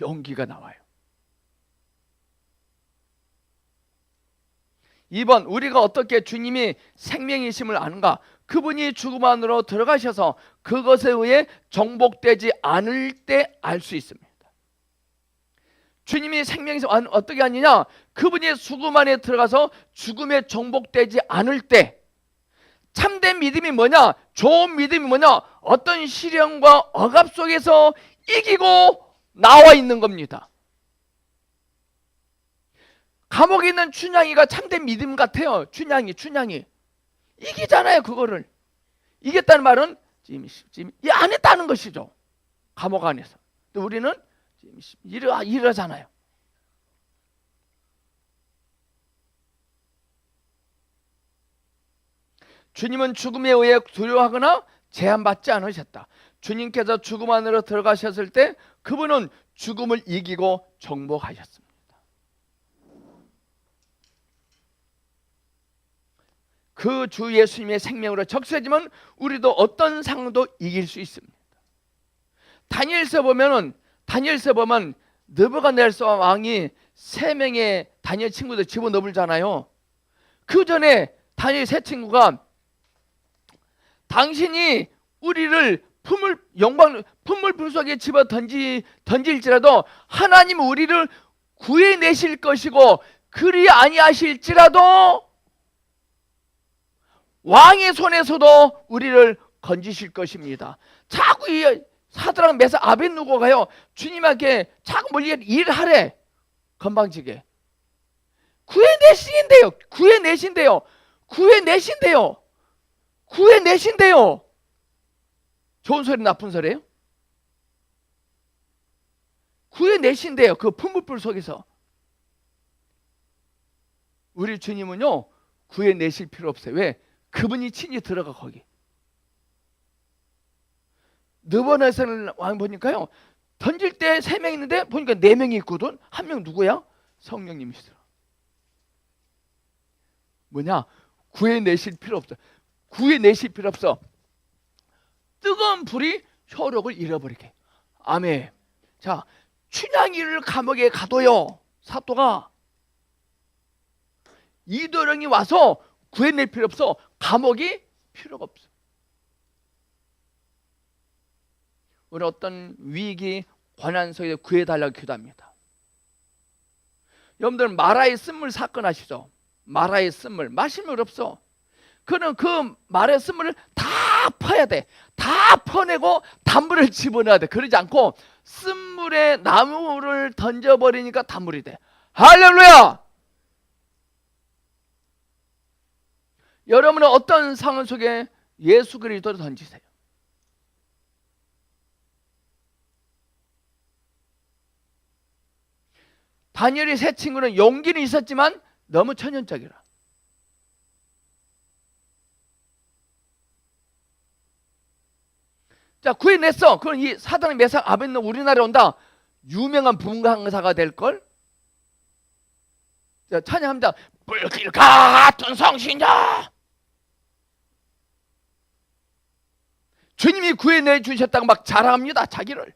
용기가 나와요. 2번, 우리가 어떻게 주님이 생명이심을 아는가? 그분이 죽음 안으로 들어가셔서 그것에 의해 정복되지 않을 때 알 수 있습니다. 주님이 생명이심 어떻게 아니냐? 그분이 죽음 안에 들어가서 죽음에 정복되지 않을 때. 참된 믿음이 뭐냐? 좋은 믿음이 뭐냐? 어떤 시련과 억압 속에서 이기고 나와 있는 겁니다. 감옥에 있는 춘향이가 참된 믿음 같아요. 춘향이 이기잖아요. 그거를 이겼다는 말은 지금 안 했다는 것이죠. 감옥 안에서. 또 우리는 이러잖아요. 주님은 죽음에 의해 두려워하거나 제한받지 않으셨다. 주님께서 죽음 안으로 들어가셨을 때 그분은 죽음을 이기고 정복하셨습니다. 그 주 예수님의 생명으로 적셔지면 우리도 어떤 상황도 이길 수 있습니다. 다니엘서 보면 느부갓네살 왕이 3명의 다니엘 친구들 집어넣으잖아요. 그 전에 다니엘 세 친구가, 당신이 우리를 풀물 속에 집어 던질지라도 하나님 우리를 구해내실 것이고, 그리 아니하실지라도 왕의 손에서도 우리를 건지실 것입니다. 자꾸 이 사드락 메삭 아벳느고가요, 주님에게 자꾸 뭘 일하래. 건방지게 구해내신대요. 좋은 소리 나쁜 소리예요? 구해내신대요. 그 풀무불 속에서. 우리 주님은요, 구해내실 필요 없어요. 왜? 그분이 친히 들어가 거기. 느부갓네살 왕 보니까요, 던질 때 3명 있는데 보니까 4명이 있거든. 1명 누구야? 성령님이시더라. 뭐냐? 구해내실 필요 없어. 뜨거운 불이 효력을 잃어버리게. 아멘. 자, 춘향이를 감옥에 가둬요. 사또가. 이도령이 와서 구해낼 필요 없어. 감옥이 필요가 없어. 우리 어떤 위기, 고난 속에 구해달라고 기도합니다. 여러분들 마라의 쓴물 사건 아시죠? 마라의 쓴물, 마실 물 없어. 그는 그 마라의 쓴물을 다 퍼야 돼. 다 퍼내고 단물을 집어넣어야 돼. 그러지 않고 쓴물에 나무를 던져버리니까 단물이 돼. 할렐루야! 여러분은 어떤 상황 속에 예수 그리스도를 던지세요. 다니엘의 세 친구는 용기는 있었지만 너무 천연적이라. 자, 구해냈어. 그럼 이 사드락 메삭 아벳느고 우리나라에 온다. 유명한 분강사가 될걸? 자, 찬양합니다. 불길 같은 성신자, 주님이 구해내 주셨다고 막 자랑합니다. 자기를.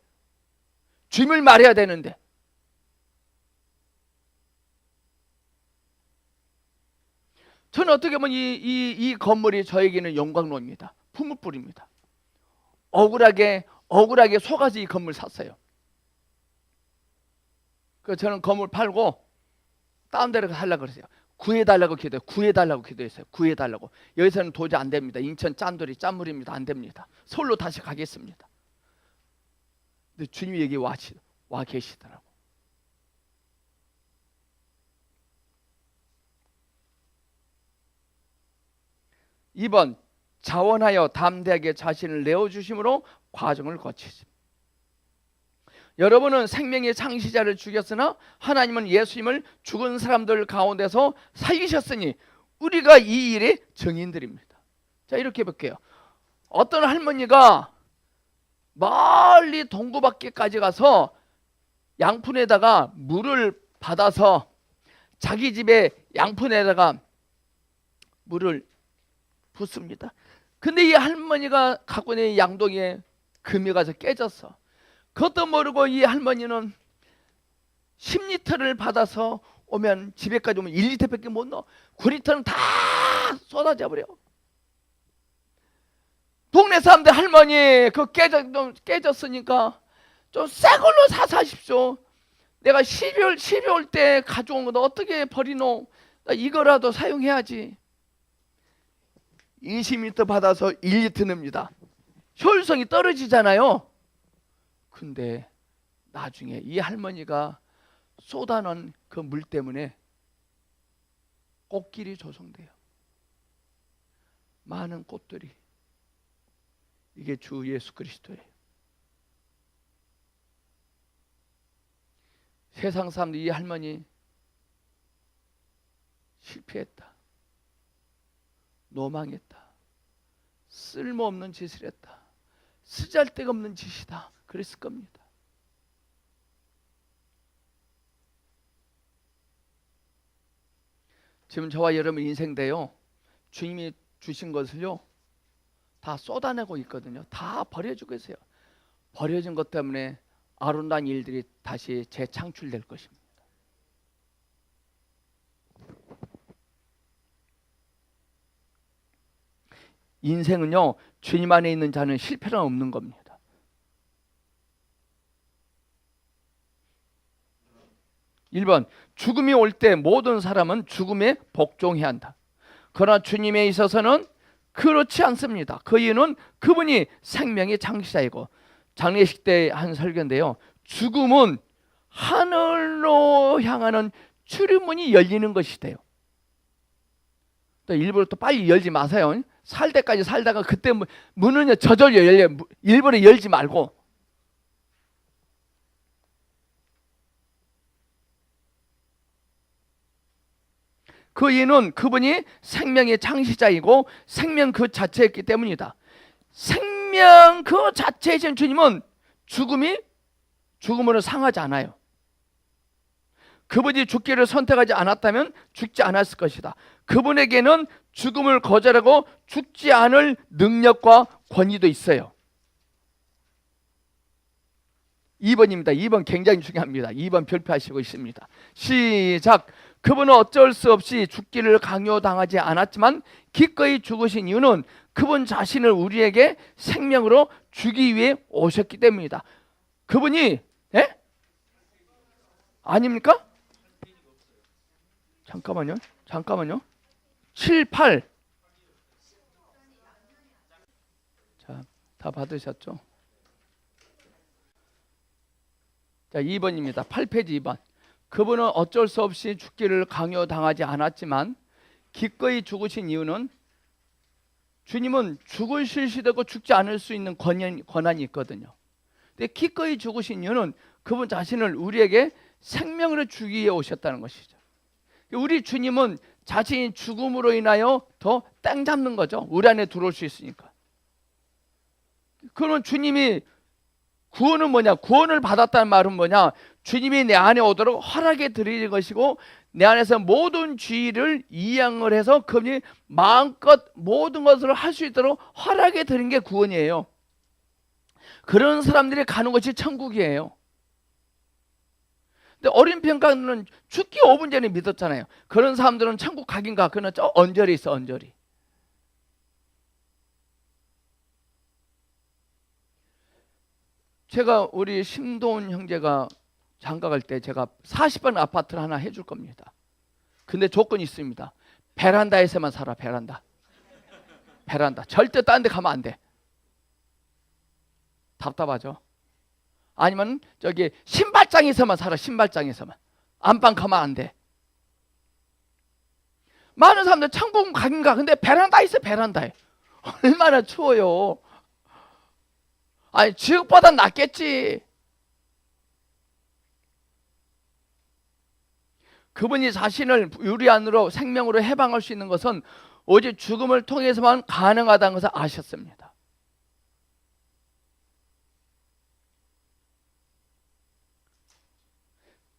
주님을 말해야 되는데. 저는 어떻게 보면 이 건물이 저에게는 영광로입니다. 품을뿌립니다. 억울하게 속아서 이 건물 샀어요. 그래서 저는 건물 팔고 다른 데로 살려고 그랬어요. 구해달라고 기도했어요. 구해달라고. 여기서는 도저히 안 됩니다. 인천 짠돌이 짠물입니다. 안 됩니다. 서울로 다시 가겠습니다. 근데 주님이 여기 와 계시더라고. (2번) 자원하여 담대하게 자신을 내어주심으로 과정을 거치십니다. 여러분은 생명의 창시자를 죽였으나 하나님은 예수님을 죽은 사람들 가운데서 살리셨으니 우리가 이 일의 증인들입니다. 자, 이렇게 볼게요. 어떤 할머니가 멀리 동구 밖에까지 가서 양푼에다가 물을 받아서 자기 집에 양푼에다가 물을 붓습니다. 근데 이 할머니가 갖고 있는 양동이에 금이 가서 깨졌어. 그것도 모르고 이 할머니는 10리터를 받아서 오면 집에까지 오면 1리터밖에 못 넣어. 9리터는 다 쏟아져 버려. 동네 사람들 할머니 그 깨졌으니까 좀 새 걸로 사십시오. 내가 12월 때 가져온 거 어떻게 버리노? 나 이거라도 사용해야지. 20리터 받아서 1리터 넣습니다. 효율성이 떨어지잖아요. 근데 나중에 이 할머니가 쏟아놓은 그 물 때문에 꽃길이 조성돼요. 많은 꽃들이. 이게 주 예수 그리스도예요. 세상 사람들이 이 할머니 실패했다, 노망했다, 쓸모없는 짓을 했다, 쓰잘데없는 짓이다 그랬을 겁니다. 지금 저와 여러분 인생대요, 주님이 주신 것을요 다 쏟아내고 있거든요. 다 버려주고 있어요. 버려진 것 때문에 아름다운 일들이 다시 재창출될 것입니다. 인생은요, 주님 안에 있는 자는 실패는 없는 겁니다. (1번) 죽음이 올 때 모든 사람은 죽음에 복종해야 한다. 그러나 주님에 있어서는 그렇지 않습니다. 그 이유는 그분이 생명의 창시자이고, 장례식 때 한 설교인데요, 죽음은 하늘로 향하는 출입문이 열리는 것이 돼요. 또 일부러 또 빨리 열지 마세요. 살 때까지 살다가 그때 문은 저절로 열려요. 일부러 열지 말고. 그 이유는 그분이 생명의 창시자이고 생명 그 자체였기 때문이다. 생명 그 자체이신 주님은 죽음으로 상하지 않아요. 그분이 죽기를 선택하지 않았다면 죽지 않았을 것이다. 그분에게는 죽음을 거절하고 죽지 않을 능력과 권위도 있어요. 2번입니다. 2번 굉장히 중요합니다. 2번 별표하시고 있습니다. 시작. 그분은 어쩔 수 없이 죽기를 강요당하지 않았지만 기꺼이 죽으신 이유는 그분 자신을 우리에게 생명으로 주기 위해 오셨기 때문이다. 그분이 아닙니까? 잠깐만요. 7, 8. 자, 다 받으셨죠? 자, 2번입니다. 8페이지 2번. 그분은 어쩔 수 없이 죽기를 강요당하지 않았지만 기꺼이 죽으신 이유는 주님은 죽으실 수도 있고 죽지 않을 수 있는 권한이 있거든요. 근데 기꺼이 죽으신 이유는 그분 자신을 우리에게 생명으로 주기 위해 오셨다는 것이죠. 우리 주님은 자신이 죽음으로 인하여 더 땅 잡는 거죠. 우리 안에 들어올 수 있으니까. 그러면 주님이 구원은 뭐냐? 구원을 받았다는 말은 뭐냐? 주님이 내 안에 오도록 허락해 드리는 것이고 내 안에서 모든 죄를 이양을 해서 그분이 마음껏 모든 것을 할 수 있도록 허락해 드리는 게 구원이에요. 그런 사람들이 가는 것이 천국이에요. 근데 어린 평가는 죽기 5분 전에 믿었잖아요. 그런 사람들은 천국 가긴가? 그는 저 언저리 있어, 언저리. 제가 우리 심도훈 형제가 장가 갈 때 제가 40번 아파트를 하나 해줄 겁니다. 근데 조건이 있습니다. 베란다에서만 살아, 베란다. 베란다. 절대 딴 데 가면 안 돼. 답답하죠? 아니면 저기 신발장에서만 살아, 신발장에서만. 안방 가면 안 돼. 많은 사람들 천국 가긴가? 근데 베란다에 있어, 베란다에. 얼마나 추워요. 아니, 지옥보다 낫겠지. 그분이 자신을 유리 안으로 생명으로 해방할 수 있는 것은 오직 죽음을 통해서만 가능하다는 것을 아셨습니다.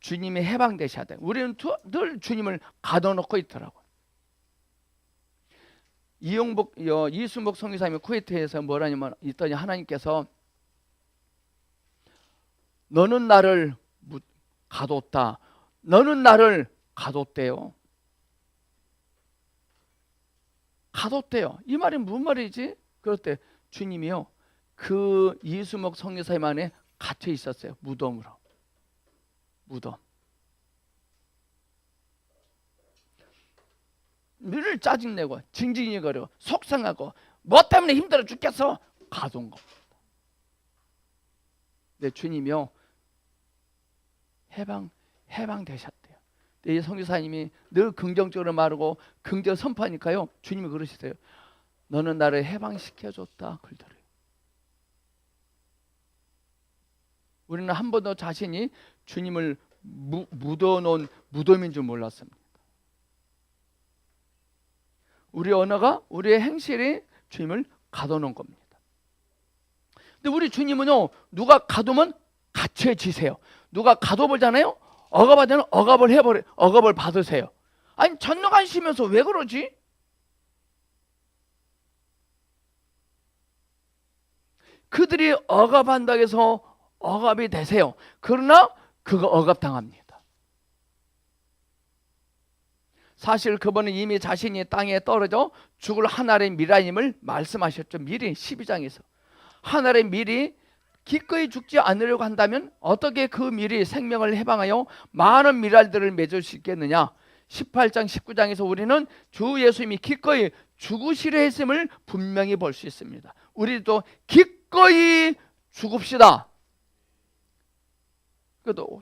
주님이 해방되셔야 돼요. 우리는 늘 주님을 가둬놓고 있더라고요. 이순복 성교사님이 쿠웨이트에서 뭐라냐면 있더니 하나님께서 너는 나를 가뒀다. 너는 나를 가뒀대요. 가뒀대요. 이 말이 무슨 말이지? 그럴 때 주님이요. 그 이순복 성교사님 안에 갇혀 있었어요. 무덤으로. 무덤. 늘 짜증내고 징징이거리고 속상하고 뭐 때문에 힘들어 죽겠어? 가둔 겁니다. 네, 주님이요. 해방되셨대요. 이 선교사님이 늘 긍정적으로 말하고 긍정 선포하니까요. 주님이 그러시대요. 너는 나를 해방시켜줬다. 그러더래요. 우리는 한 번도 자신이 주님을 묻어놓은 무덤인 줄 몰랐습니다. 우리 언어가, 우리의 행실이 주님을 가둬놓은 겁니다. 근데 우리 주님은요, 누가 가두면 갇혀지세요. 누가 가둬보잖아요. 억압하자면 억압을 받으세요. 아니, 전능하시면서 왜 그러지? 그들이 억압한다고 해서 억압이 되세요. 그러나 그거 억압당합니다. 사실 그분은 이미 자신이 땅에 떨어져 죽을 하늘의 미라임을 말씀하셨죠. 미리 12장에서. 하늘의 미리 기꺼이 죽지 않으려고 한다면 어떻게 그 미리 생명을 해방하여 많은 미랄들을 맺을 수 있겠느냐. 18장 19장에서 우리는 주 예수님이 기꺼이 죽으시려 했음을 분명히 볼 수 있습니다. 우리도 기꺼이 죽읍시다.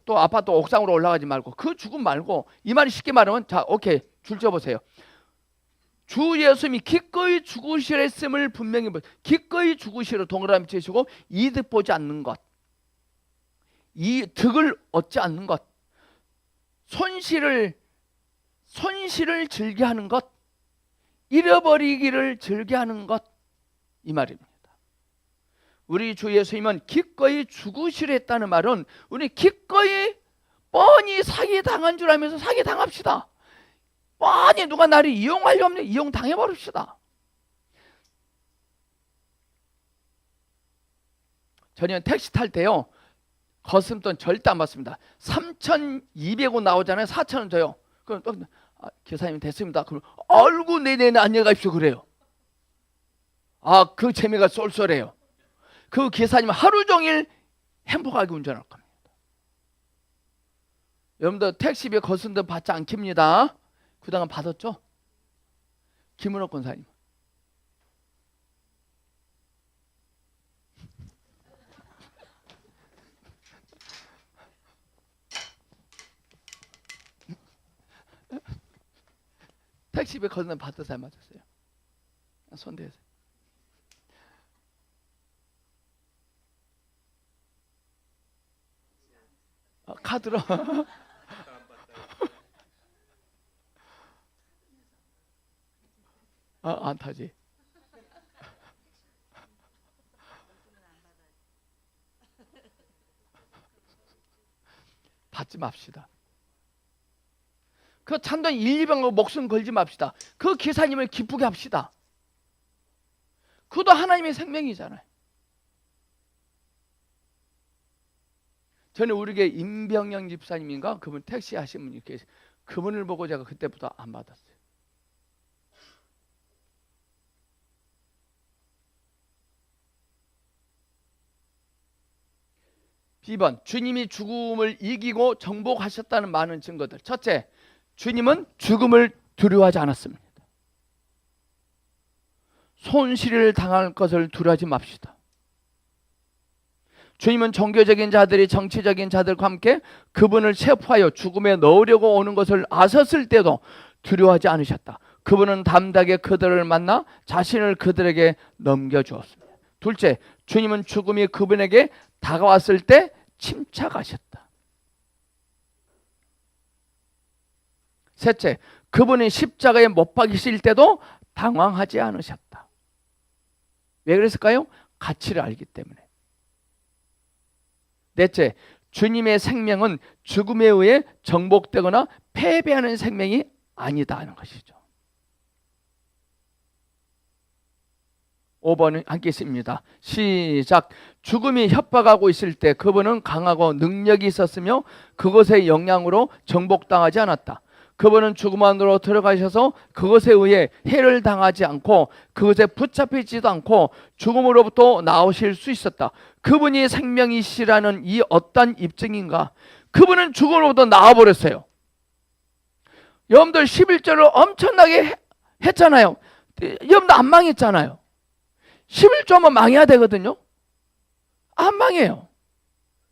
또 아파트 옥상으로 올라가지 말고 그 죽음 말고 이 말이 쉽게 말하면 자 오케이 줄 쳐보세요. 주 예수님이 기꺼이 죽으시려 했음을 분명히 기꺼이 죽으시려 동그라미 치시고 이득 보지 않는 것, 이 득을 얻지 않는 것, 손실을 즐겨하는 것, 잃어버리기를 즐겨하는 것, 이 말입니다. 우리 주 예수님은 기꺼이 죽으시려 했다는 말은 우리 기꺼이 뻔히 사기당한 줄 알면서 사기당합시다. 뻔히 누가 나를 이용하려면 이용당해버립시다. 저는 택시 탈 때요, 거슴돈 절대 안 받습니다. 3,200원 나오잖아요. 4,000원 줘요. 그럼 또 기사님 됐습니다. 그럼 아이고 네네네 안녕히 가십시오 그래요. 그 재미가 쏠쏠해요. 그 기사님은 하루 종일 행복하게 운전할 겁니다. 여러분들 택시비 거슴돈 받지 않깁니다. 그동안 받았죠? 김은옥 권사님. 택시비 거슴돈 받았어요? 안 받았어요? 손대세요. 카드로. 안 타지. 받지 맙시다. 그 찬돈 1, 200원 목숨 걸지 맙시다. 그 기사님을 기쁘게 합시다. 그도 하나님의 생명이잖아요. 저는 우리 교회 임병영 집사님인가 그분 택시 하신 분이 계세요. 그분을 보고 제가 그때부터 안 받았어요. B번, 주님이 죽음을 이기고 정복하셨다는 많은 증거들. 첫째, 주님은 죽음을 두려워하지 않았습니다. 손실을 당할 것을 두려워하지 맙시다. 주님은 종교적인 자들이 정치적인 자들과 함께 그분을 체포하여 죽음에 넣으려고 오는 것을 아셨을 때도 두려워하지 않으셨다. 그분은 담대하게 그들을 만나 자신을 그들에게 넘겨주었습니다. 둘째, 주님은 죽음이 그분에게 다가왔을 때 침착하셨다. 셋째, 그분이 십자가에 못 박히실 때도 당황하지 않으셨다. 왜 그랬을까요? 가치를 알기 때문에. 넷째, 주님의 생명은 죽음에 의해 정복되거나 패배하는 생명이 아니다는 것이죠. 5번은 함께 있습니다. 시작. 죽음이 협박하고 있을 때 그분은 강하고 능력이 있었으며 그것의 영향으로 정복당하지 않았다. 그분은 죽음 안으로 들어가셔서 그것에 의해 해를 당하지 않고 그것에 붙잡히지도 않고 죽음으로부터 나오실 수 있었다. 그분이 생명이시라는 이 어떤 입증인가? 그분은 죽음으로부터 나와버렸어요. 여러분들 11절을 엄청나게 했잖아요. 여러분들 안 망했잖아요. 11조만 망해야 되거든요. 안 망해요.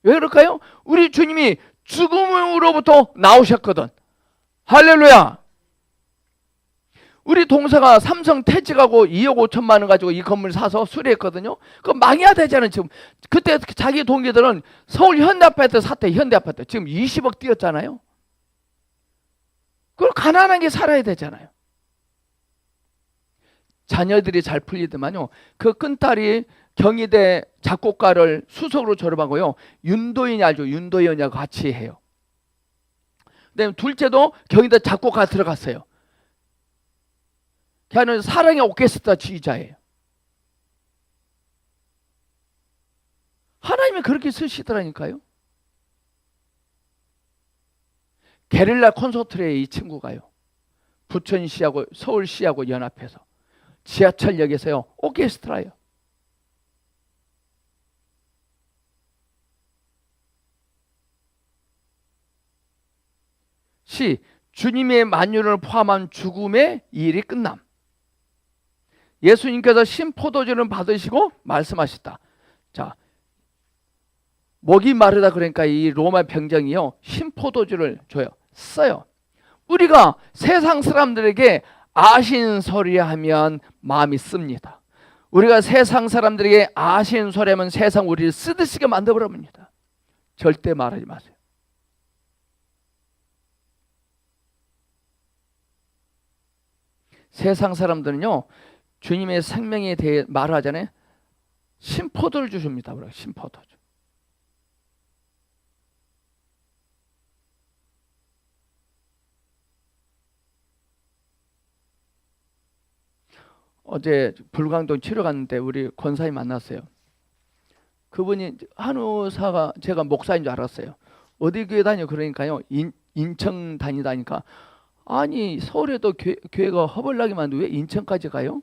왜 그럴까요? 우리 주님이 죽음으로부터 나오셨거든. 할렐루야. 우리 동서가 삼성 퇴직하고 2억 5천만 원 가지고 이 건물 사서 수리했거든요. 그거 망해야 되잖아요. 지금 그때 자기 동기들은 서울 현대아파트 샀대. 현대아파트 지금 20억 뛰었잖아요. 그걸 가난하게 살아야 되잖아요. 자녀들이 잘 풀리더만요. 그 큰딸이 경희대 작곡가를 수석으로 졸업하고요. 윤도현이 알죠? 윤도현이하고 같이 해요. 그다음에 둘째도 경희대 작곡가 들어갔어요. 걔는 사랑의 오케스트라 지휘자예요. 하나님이 그렇게 쓰시더라니까요. 게릴라 콘서트에 이 친구가요. 부천시하고 서울시하고 연합해서 지하철역에서요. 오케스트라요. 시, 주님의 만유를 포함한 죽음의 일이 끝남. 예수님께서 신포도주를 받으시고 말씀하셨다. 자, 목이 마르다 그러니까 이 로마 병정이요. 신포도주를 줘요. 써요. 우리가 세상 사람들에게 아신 소리 하면 마음이 씁니다. 우리가 세상 사람들에게 아신 소리 하면 세상 우리를 쓰듯이게 만들어버립니다. 절대 말하지 마세요. 세상 사람들은요, 주님의 생명에 대해 말하잖아요. 신포도를 주십니다. 신포도주. 어제 불광동 치러 갔는데 우리 권사님 만났어요. 그분이 한의사가 제가 목사인 줄 알았어요. 어디 교회 다녀 그러니까요. 인천 다니다니까 아니 서울에도 교회가 허벌나게 많은데 왜 인천까지 가요?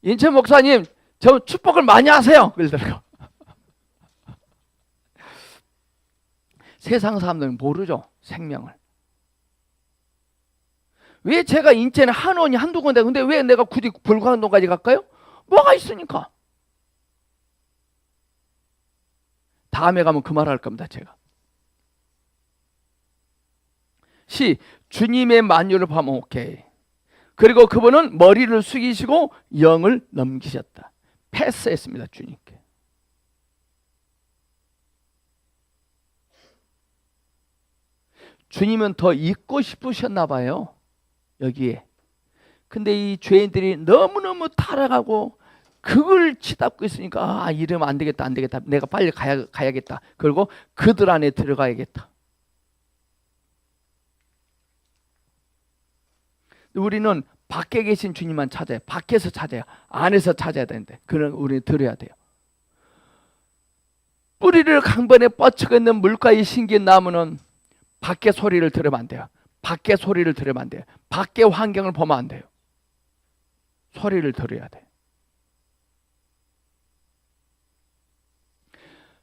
인천 목사님 저 축복을 많이 하세요. 그러더라고요. 세상 사람들은 모르죠. 생명을. 왜 제가 인천에 한원이 한두 군데 근데 왜 내가 굳이 불광동까지 갈까요? 뭐가 있으니까. 다음에 가면 그 말 할 겁니다. 제가. 시, 주님의 만유를 보면 오케이. 그리고 그분은 머리를 숙이시고 영을 넘기셨다. 패스했습니다. 주님께. 주님은 더 있고 싶으셨나 봐요. 여기에. 근데 이 죄인들이 너무너무 타락하고 그걸 치닫고 있으니까 이러면 안 되겠다. 내가 빨리 가야겠다. 그리고 그들 안에 들어가야겠다. 우리는 밖에 계신 주님만 찾아요. 밖에서 찾아요. 안에서 찾아야 되는데 그는 우리는 들어야 돼요. 뿌리를 강변에 뻗치고 있는 물가에 심긴 나무는 밖에 소리를 들으면 안 돼요. 밖에 소리를 들으면 안 돼요. 밖에 환경을 보면 안 돼요. 소리를 들어야 돼요.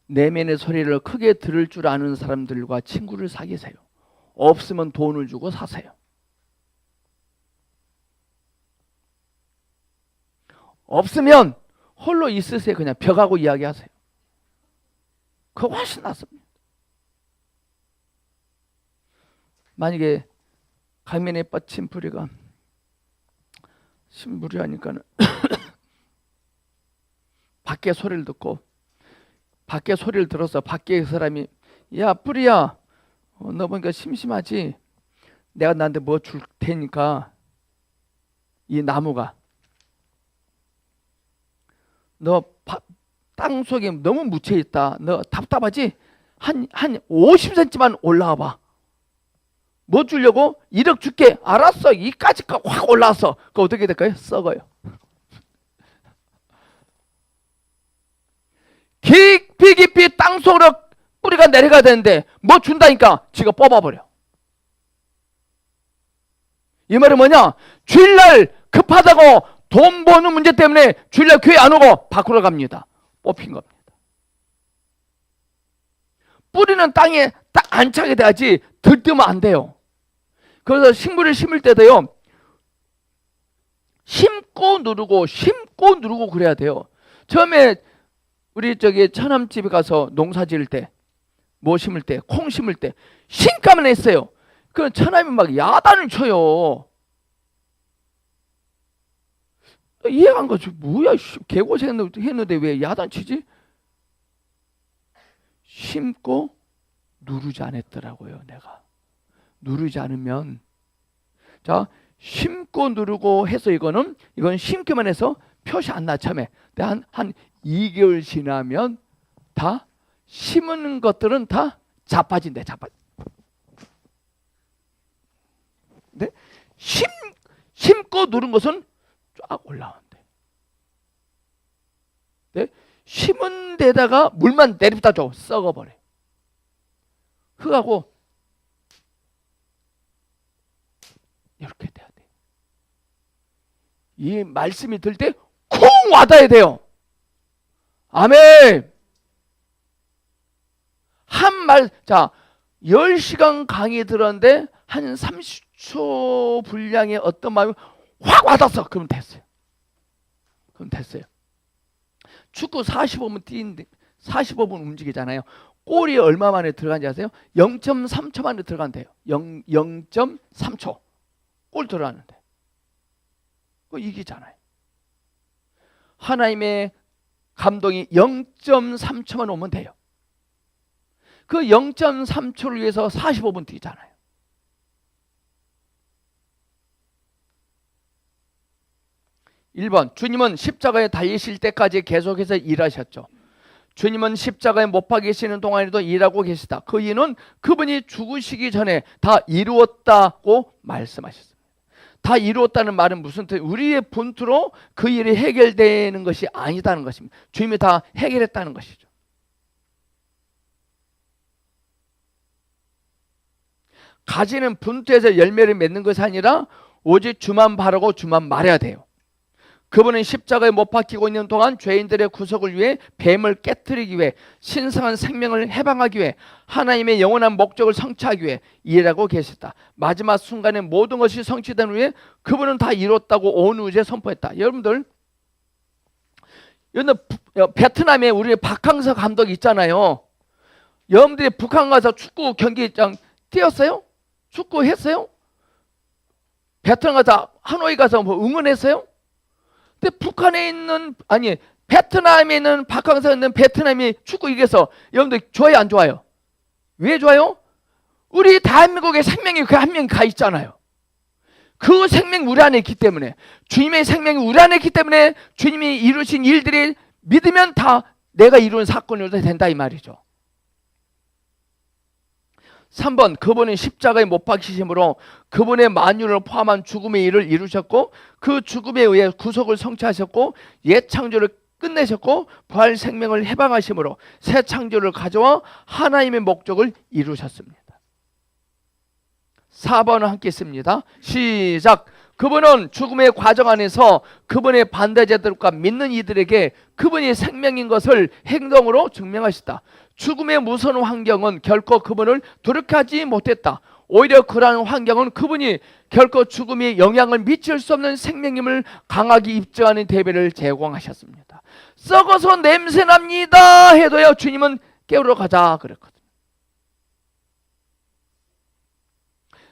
내면의 소리를 크게 들을 줄 아는 사람들과 친구를 사귀세요. 없으면 돈을 주고 사세요. 없으면 홀로 있으세요. 그냥 벽하고 이야기하세요. 그거 훨씬 낫습니다. 만약에 강면에 뻗친 뿌리가 심부리 하니까는 밖에 소리를 듣고 밖에 소리를 들어서 밖에 사람이 야 뿌리야 너 보니까 심심하지? 내가 나한테 뭐 줄 테니까 이 나무가 너 땅 속에 너무 묻혀있다. 너 답답하지? 한 50cm만 올라와 봐. 뭐 주려고? 1억 줄게. 알았어. 이까지 확 올라왔어. 그거 어떻게 될까요? 썩어요. 깊이 깊이 땅속으로 뿌리가 내려가야 되는데 뭐 준다니까 지가 뽑아버려. 이 말은 뭐냐? 주일날 급하다고 돈 버는 문제 때문에 주일날 교회 안 오고 밖으로 갑니다. 뽑힌 겁니다. 뿌리는 땅에 딱 안차게 돼야지 들뜨면 안 돼요. 그래서 식물을 심을 때도요. 심고 누르고 그래야 돼요. 처음에 우리 처남집에 가서 농사 지을 때 뭐 심을 때 콩 심을 때 심기만 했어요. 그 처남이 막 야단을 쳐요. 이해가 안 가죠. 뭐야 개고생했는데 왜 야단 치지? 심고 누르지 않았더라고요. 내가 누르지 않으면 자 심고 누르고 해서 이건 심기만 해서 표시 안 나 처음에. 한 2개월 지나면 다 심은 것들은 다 자빠진대. 근데 심고 누른 것은 쫙 올라온대. 네? 심은 데다가 물만 내립다 줘. 썩어버려. 흙하고 이렇게 돼야 돼. 이 말씀이 들 때 쿵 와닿아야 돼요. 아멘. 자 10시간 강의 들었는데 한 30초 분량의 어떤 마음이 확 와닿았어. 그럼 됐어요. 축구 45분 뛰는데 45분 움직이잖아요. 골이 얼마 만에 들어간지 아세요? 0.3초 만에 들어간대요. 0.3초 골 들어가는데 그거 이기잖아요. 하나님의 감동이 0.3초만 오면 돼요. 그 0.3초를 위해서 45분 뛰잖아요. (1번) 주님은 십자가에 달리실 때까지 계속해서 일하셨죠. 주님은 십자가에 못 박히시는 동안에도 일하고 계시다. 그 이유는 그분이 죽으시기 전에 다 이루었다고 말씀하셨습니다. 다 이루었다는 말은 무슨 뜻이에요? 우리의 본투로 그 일이 해결되는 것이 아니다는 것입니다. 주님이 다 해결했다는 것이죠. 가지는 분투에서 열매를 맺는 것이 아니라 오직 주만 바라고 주만 말해야 돼요. 그분은 십자가에 못 박히고 있는 동안 죄인들의 구속을 위해 뱀을 깨뜨리기 위해 신성한 생명을 해방하기 위해 하나님의 영원한 목적을 성취하기 위해 일하고 계셨다. 마지막 순간에 모든 것이 성취된 후에 그분은 다 이뤘다고 온 우주에 선포했다. 여러분들 베트남에 우리 박항서 감독 있잖아요. 여러분들이 북한 가서 축구 경기장 뛰었어요? 축구 했어요? 베트남 가서 하노이 가서 뭐 응원했어요? 근데 베트남에 있는 박항서에 있는 베트남이 축구 이겨서 여러분들 좋아요 안 좋아요? 왜 좋아요? 우리 대한민국의 생명이 그 한 명이 가 있잖아요. 그 생명이 우리 안에 있기 때문에, 주님의 생명이 우리 안에 있기 때문에 주님이 이루신 일들이 믿으면 다 내가 이룬 사건으로 된다 이 말이죠. 3번 그분은 십자가에 못 박히심으로 그분의 만유를 포함한 죽음의 일을 이루셨고 그 죽음에 의해 구속을 성취하셨고 옛 창조를 끝내셨고 부활 생명을 해방하심으로 새 창조를 가져와 하나님의 목적을 이루셨습니다. 4번을 함께 씁니다. 시작. 그분은 죽음의 과정 안에서 그분의 반대자들과 믿는 이들에게 그분이 생명인 것을 행동으로 증명하셨다. 죽음의 무서운 환경은 결코 그분을 돌이켜하지 못했다. 오히려 그러한 환경은 그분이 결코 죽음에 영향을 미칠 수 없는 생명임을 강하게 입증하는 대배를 제공하셨습니다. 썩어서 냄새납니다 해도요 주님은 깨우러 가자 그랬거든요.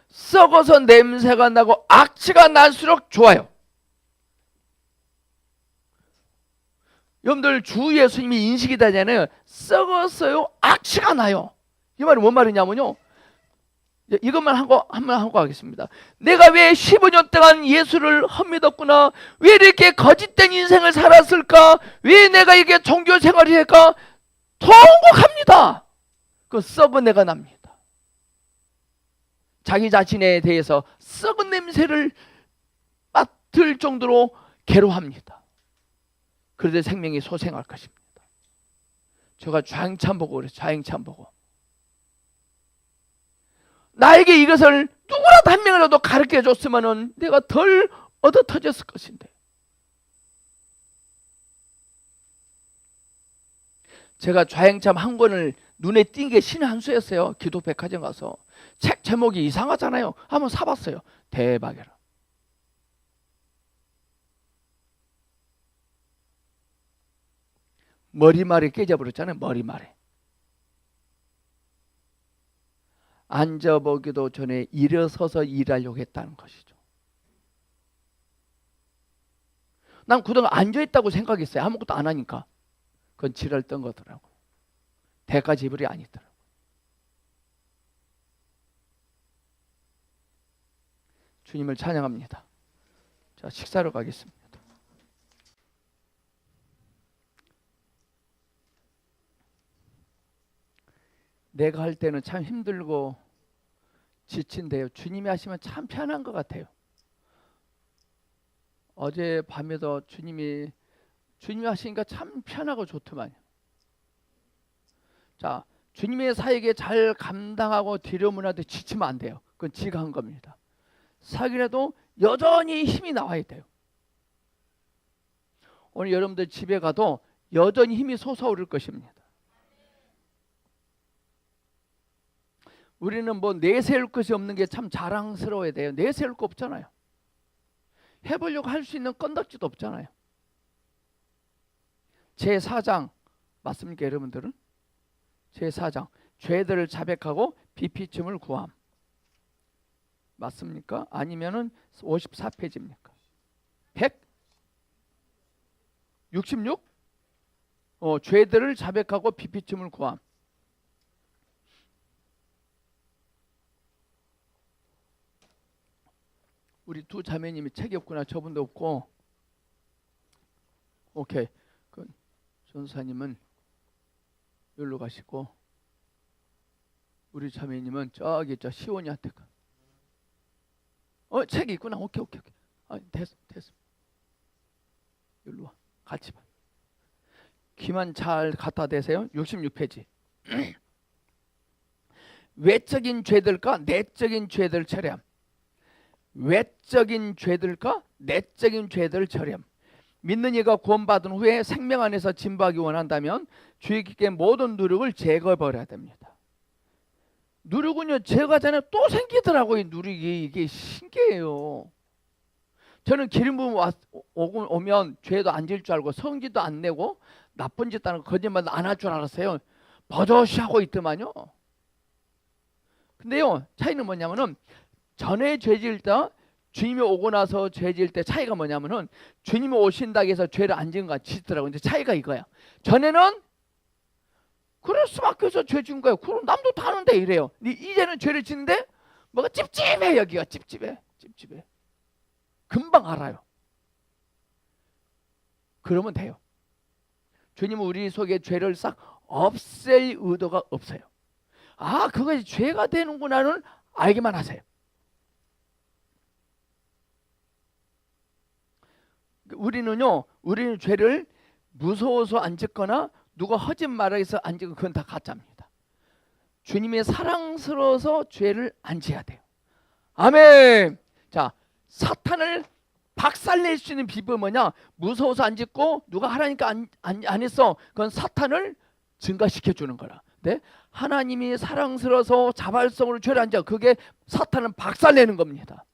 썩어서 냄새가 나고 악취가 날수록 좋아요. 여러분들 주 예수님이 인식이 되잖아요. 썩었어요. 악취가 나요. 이 말이 뭔 말이냐면요. 이것만 한번 하고 가겠습니다. 내가 왜 15년 동안 예수를 헛믿었구나. 왜 이렇게 거짓된 인생을 살았을까. 왜 내가 이게 종교 생활을 할까. 통곡합니다. 그 썩은 내가 납니다. 자기 자신에 대해서 썩은 냄새를 맡을 정도로 괴로워합니다. 그래도 생명이 소생할 것입니다. 제가 좌행찬 보고 그래서 좌행찬 보고 나에게 이것을 누구라도 한 명이라도 가르쳐 줬으면 내가 덜 얻어 터졌을 것인데 제가 좌행참 한 권을 눈에 띈 게 신의 한 수였어요. 기도 백화점 가서 책 제목이 이상하잖아요. 한번 사봤어요. 대박이라. 머리말이 깨져버렸잖아요. 머리말에. 앉아보기도 전에 일어서서 일하려고 했다는 것이죠. 난 그동안 앉아있다고 생각했어요. 아무것도 안 하니까. 그건 지랄 뜬 거더라고요. 대가 지불이 아니더라고요. 주님을 찬양합니다. 자, 식사로 가겠습니다. 내가 할 때는 참 힘들고 지친데요. 주님이 하시면 참 편한 것 같아요. 어제 밤에도 주님이 하시니까 참 편하고 좋더만요. 자, 주님의 사역에 잘 감당하고 뒤로문화도 지치면 안 돼요. 그건 지가 한 겁니다. 사역이라도 여전히 힘이 나와야 돼요. 오늘 여러분들 집에 가도 여전히 힘이 솟아오를 것입니다. 우리는 뭐 내세울 것이 없는 게 참 자랑스러워야 돼요. 내세울 거 없잖아요. 해보려고 할 수 있는 건덕지도 없잖아요. 제4장 맞습니까 여러분들은? 제4장 죄들을 자백하고 비피침을 구함 맞습니까? 아니면은 54페이지입니까? 166? 죄들을 자백하고 비피침을 구함. 우리 두 자매님이 책이 없구나. 저분도 없고. 오케이. 그 전사님은 여기로 가시고 우리 자매님은 저기 저 시온이한테 가. 책이 있구나. 오케이. 됐어. 여기로 와. 같이 봐. 귀만 잘 갖다 대세요. 66페이지. 외적인 죄들과 내적인 죄들 처리함. 외적인 죄들과 내적인 죄들 처리함. 믿는 이가 구원받은 후에 생명 안에서 진보하기 원한다면 주의 깊게 모든 누룩을 제거해버려야 됩니다. 누룩은요 제거하잖아요. 또 생기더라고요. 누룩이. 이게 신기해요. 저는 기름 부음 오면 죄도 안 질 줄 알고 성기도 안 내고 나쁜 짓 하는 거짓말 안 할 줄 알았어요. 버젓이 하고 있더만요. 근데요 차이는 뭐냐면은 전에 죄 지을 때 주님이 오고 나서 죄 지을 때 차이가 뭐냐면은 주님이 오신다고 해서 죄를 안 지은 거 같더라고요. 근데 차이가 이거야. 전에는 그럴 수밖에 없어 죄 지은 거예요. 그럼 남도 다 하는데 이래요. 이제는 죄를 짓는데 뭐가 찝찝해. 여기가 찝찝해. 금방 알아요. 그러면 돼요. 주님은 우리 속에 죄를 싹 없앨 의도가 없어요. 아, 그것이 죄가 되는구나는 알기만 하세요. 우리는 죄를 무서워서 안 짓거나 누가 허짓 말해서 안 짓고 그건 다 가짜입니다. 주님이 사랑스러워서 죄를 안 지어야 돼요. 아멘. 자, 사탄을 박살낼 수 있는 비법은 뭐냐? 무서워서 안 짓고 누가 하라니까 안 했어. 그건 사탄을 증가시켜 주는 거라. 네? 하나님이 사랑스러워서 자발성으로 죄를 안 지어. 그게 사탄은 박살내는 겁니다.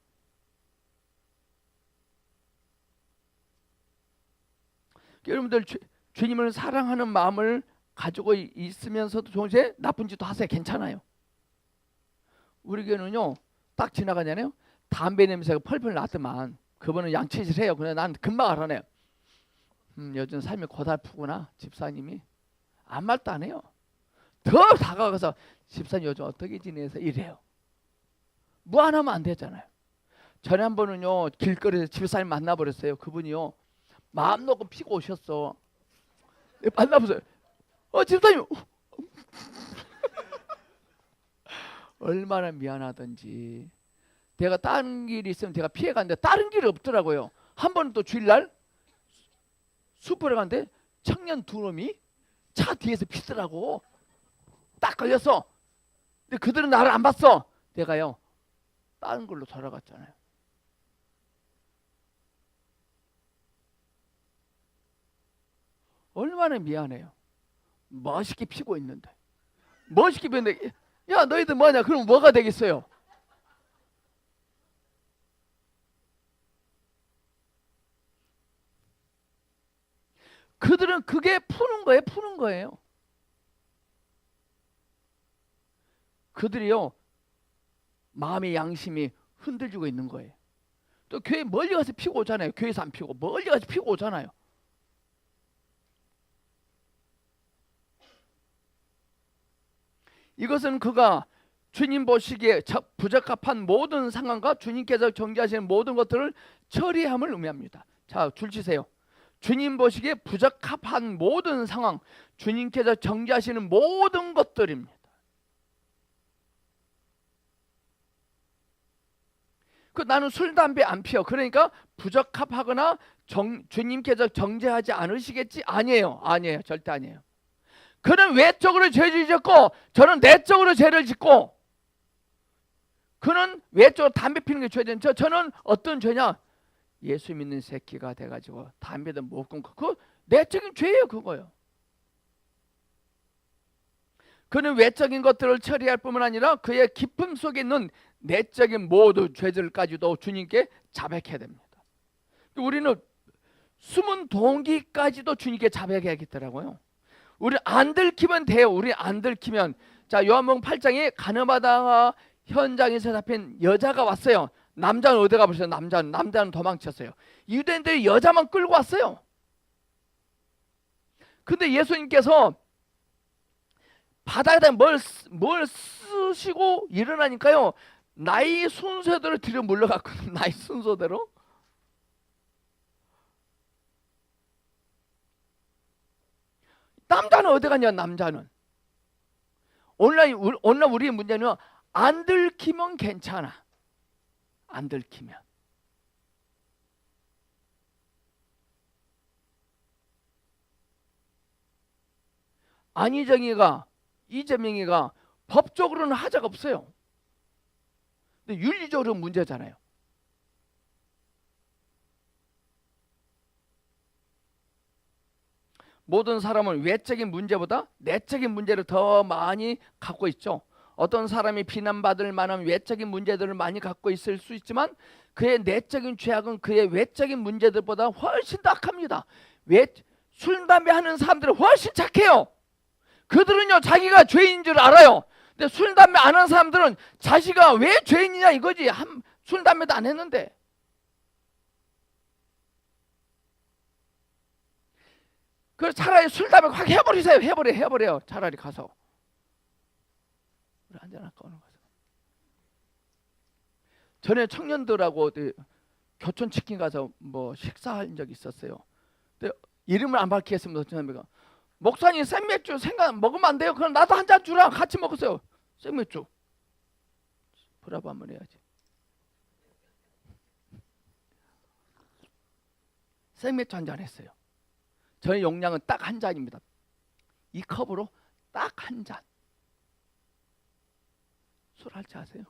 여러분들 주님을 사랑하는 마음을 가지고 있으면서도 동시에 나쁜 짓도 하세요. 괜찮아요. 우리 교회는요, 딱 지나가잖아요. 담배 냄새가 펄펄 나더만 그분은 양치질해요. 그냥 난 금방 알아내요. 요즘 삶이 고달프구나. 집사님이 아무 말도 안 해요. 더 다가가서 집사님 요즘 어떻게 지내서 이래요. 뭐 안 하면 안 되잖아요. 전에 한 번은요, 길거리에서 집사님 만나버렸어요. 그분이요, 마음 놓고 피고 오셨어. 만나보세요. 집사님. 얼마나 미안하던지. 내가 다른 길이 있으면 내가 피해갔는데 다른 길이 없더라고요. 한 번은 또 주일날 숲으로 갔는데 청년 두 놈이 차 뒤에서 피더라고. 딱 걸렸어. 근데 그들은 나를 안 봤어. 내가요, 다른 걸로 돌아갔잖아요. 얼마나 미안해요. 멋있게 피고 있는데. 멋있게 피는데, 야, 너희들 뭐냐? 그럼 뭐가 되겠어요? 그들은 그게 푸는 거예요. 그들이요, 마음의 양심이 흔들리고 있는 거예요. 또 교회 멀리 가서 피고 오잖아요. 교회에서 안 피고 멀리 가서 피고 오잖아요. 이것은 그가 주님 보시기에 부적합한 모든 상황과 주님께서 정죄하시는 모든 것들을 처리함을 의미합니다. 자, 줄 치세요. 주님 보시기에 부적합한 모든 상황, 주님께서 정죄하시는 모든 것들입니다. 나는 술, 담배 안 피워. 그러니까 부적합하거나 주님께서 정죄하지 않으시겠지? 아니에요. 절대 아니에요. 그는 외적으로 죄를 짓고 저는 내적으로 죄를 짓고, 그는 외적으로 담배 피는 게 죄죠. 저는 어떤 죄냐? 예수 믿는 새끼가 돼가지고 담배도 못 끊고, 그 내적인 죄예요. 그거요. 그는 외적인 것들을 처리할 뿐만 아니라 그의 깊음 속에 있는 내적인 모든 죄들까지도 주님께 자백해야 됩니다. 우리는 숨은 동기까지도 주님께 자백해야겠더라고요. 우리 안 들키면 돼요. 우리 안 들키면. 자, 요한복음 8장에 가늠하다가 현장에서 잡힌 여자가 왔어요. 남자는 어디 가버렸어요? 남자는 도망쳤어요. 유대인들이 여자만 끌고 왔어요. 근데 예수님께서 바닥에다 뭘 쓰시고 일어나니까요, 나이 순서대로 뒤로 물러갔거든요. 나이 순서대로. 남자는 어디 갔냐? 남자는 오늘 우리의 문제는 안 들키면 괜찮아. 안 들키면. 안희정이가 이재명이가 법적으로는 하자가 없어요. 근데 윤리적으로 문제잖아요. 모든 사람은 외적인 문제보다 내적인 문제를 더 많이 갖고 있죠. 어떤 사람이 비난받을 만한 외적인 문제들을 많이 갖고 있을 수 있지만 그의 내적인 죄악은 그의 외적인 문제들보다 훨씬 더 악합니다. 술, 담배 하는 사람들은 훨씬 착해요. 그들은요, 자기가 죄인인 줄 알아요. 근데 술, 담배 안 하는 사람들은 자기가 왜 죄인이냐 이거지. 술, 담배도 안 했는데. 그래서 차라리 술, 담배 확 해버리세요. 해버려요. 차라리 가서. 우리 한잔 할까 오늘 가서. 전에 청년들하고 교촌치킨 가서 뭐 식사한 적이 있었어요. 근데 이름을 안 밝히겠습니다. 목사님 생맥주 먹으면 안 돼요. 그럼 나도 한 잔 주라. 같이 먹었어요. 생맥주 브라보 한번 해야지. 생맥주 한 잔 했어요. 저의 용량은 딱 한 잔입니다. 이 컵으로 딱 한 잔. 술 할 줄 아세요?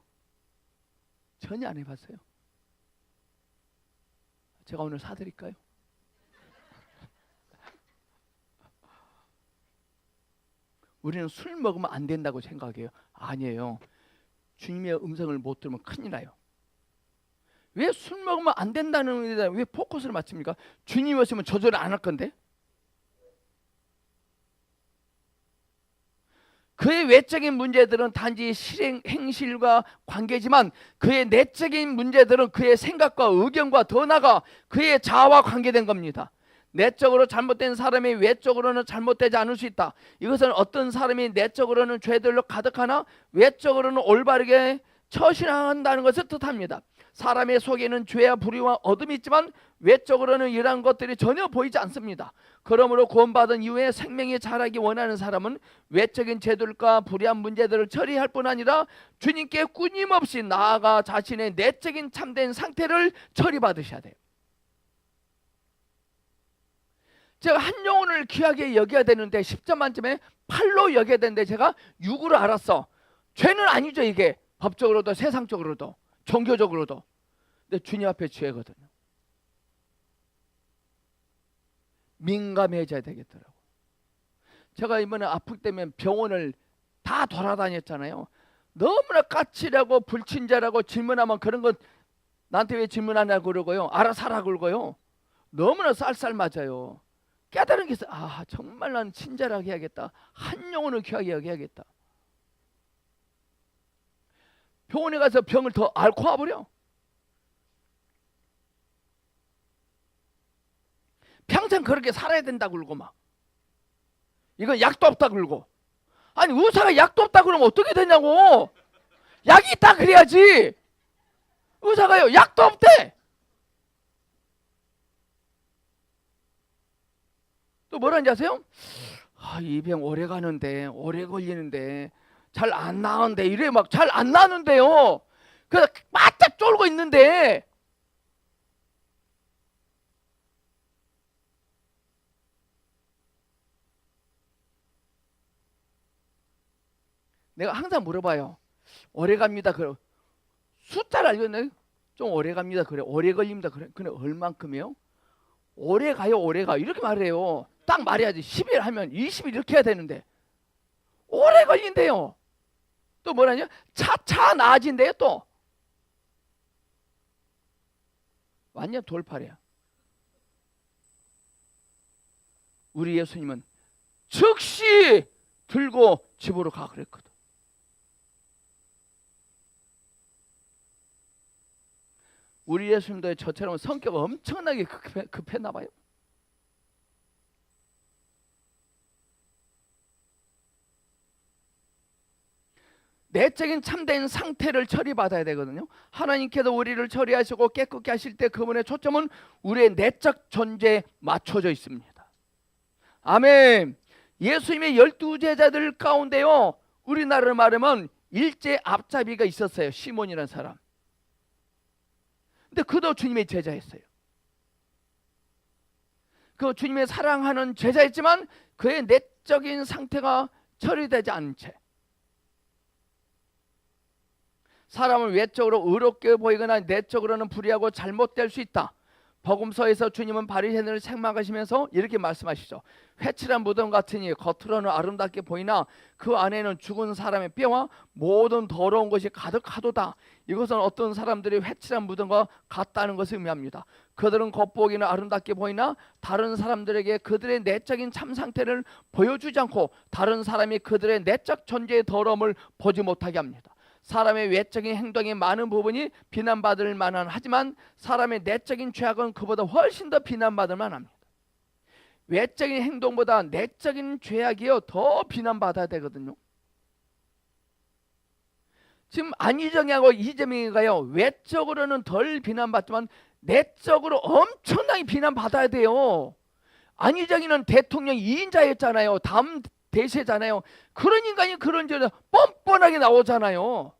전혀 안 해봤어요. 제가 오늘 사드릴까요? 우리는 술 먹으면 안 된다고 생각해요. 아니에요. 주님의 음성을 못 들으면 큰일 나요. 왜 술 먹으면 안 된다는 데다 왜 포커스를 맞춥니까? 주님이었으면 저절로 안 할 건데. 그의 외적인 문제들은 단지 행실과 관계지만 그의 내적인 문제들은 그의 생각과 의견과 더 나아가 그의 자아와 관계된 겁니다. 내적으로 잘못된 사람이 외적으로는 잘못되지 않을 수 있다. 이것은 어떤 사람이 내적으로는 죄들로 가득하나 외적으로는 올바르게 처신한다는 것을 뜻합니다. 사람의 속에는 죄와 불의와 어둠이 있지만 외적으로는 이러한 것들이 전혀 보이지 않습니다. 그러므로 구원받은 이후에 생명이 자라기 원하는 사람은 외적인 죄들과 불의한 문제들을 처리할 뿐 아니라 주님께 끊임없이 나아가 자신의 내적인 참된 상태를 처리받으셔야 돼요. 제가 한 영혼을 귀하게 여겨야 되는데 10점 만점에 8로 여겨야 되는데 제가 6으로 알았어. 죄는 아니죠. 이게 법적으로도 세상적으로도 종교적으로도. 근데 주님 앞에 죄거든요. 민감해져야 되겠더라고. 제가 이번에 아플 때면 병원을 다 돌아다녔잖아요. 너무나 까칠하고 불친절하고 질문하면 그런 건 나한테 왜 질문 안 하고 그러고요. 알아서 하라 그러고요. 너무나 쌀쌀 맞아요. 깨달은 게 있어요. 아, 정말 난 친절하게 해야겠다. 한 영혼을 귀하게 여겨야겠다. 병원에 가서 병을 더 앓고 와버려. 평생 그렇게 살아야 된다고 그러고 막. 이건 약도 없다 그러고. 아니 의사가 약도 없다 그러면 어떻게 되냐고. 약이 있다 그래야지. 의사가요 약도 없대. 또 뭐라는지 아세요? 아, 이 병 오래 가는데 오래 걸리는데 잘 안 나은데 이래 막 잘 안 나는데요. 그래서 바짝 쫄고 있는데 내가 항상 물어봐요. 오래 갑니다. 그래 숫자를 알겠네. 좀 오래 갑니다. 그래 오래 걸립니다. 그래 얼만큼이요? 오래 가요. 오래 가 이렇게 말해요. 딱 말해야지. 10일 하면 20일 이렇게 해야 되는데 오래 걸린대요. 또 뭐라냐? 차차 나아진대요. 또 완전 돌팔이야. 우리 예수님은 즉시 들고 집으로 가 그랬거든. 우리 예수님도 저처럼 성격 엄청나게 급했나 봐요. 내적인 참된 상태를 처리받아야 되거든요. 하나님께서 우리를 처리하시고 깨끗게 하실 때 그분의 초점은 우리의 내적 존재에 맞춰져 있습니다. 아멘. 예수님의 12제자들 가운데요, 우리나라로 말하면 일제 앞잡이가 있었어요. 시몬이라는 사람. 근데 그도 주님의 제자였어요. 그 주님의 사랑하는 제자였지만 그의 내적인 상태가 처리되지 않은 채 사람을 외적으로 의롭게 보이거나 내적으로는 불의하고 잘못될 수 있다. 복음서에서 주님은 바리새인을 책망하시면서 이렇게 말씀하시죠. 회칠한 무덤 같으니 겉으로는 아름답게 보이나 그 안에는 죽은 사람의 뼈와 모든 더러운 것이 가득하도다. 이것은 어떤 사람들이 회칠한 무덤과 같다는 것을 의미합니다. 그들은 겉보기는 아름답게 보이나 다른 사람들에게 그들의 내적인 참 상태를 보여주지 않고 다른 사람이 그들의 내적 존재의 더러움을 보지 못하게 합니다. 사람의 외적인 행동의 많은 부분이 비난받을 만한 하지만 사람의 내적인 죄악은 그보다 훨씬 더 비난받을 만합니다. 외적인 행동보다 내적인 죄악이요 더 비난받아야 되거든요. 지금 안희정이하고 이재명이가요 외적으로는 덜 비난받지만 내적으로 엄청나게 비난받아야 돼요. 안희정이는 대통령 2인자였잖아요. 다음 대세잖아요. 그런 인간이 그런 저 뻔뻔하게 나오잖아요.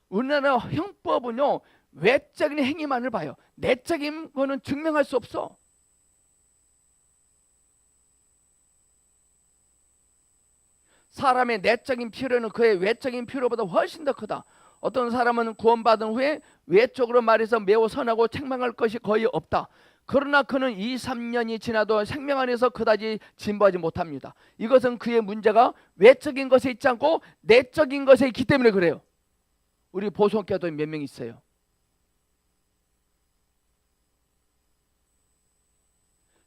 우리나라 형법은요, 외적인 행위만을 봐요. 내적인 거는 증명할 수 없어. 사람의 내적인 필요는 그의 외적인 필요보다 훨씬 더 크다. 어떤 사람은 구원받은 후에 외적으로 말해서 매우 선하고 책망할 것이 거의 없다. 그러나 그는 2, 3년이 지나도 생명 안에서 그다지 진보하지 못합니다. 이것은 그의 문제가 외적인 것에 있지 않고 내적인 것에 있기 때문에 그래요. 우리 보성교도 몇 명 있어요.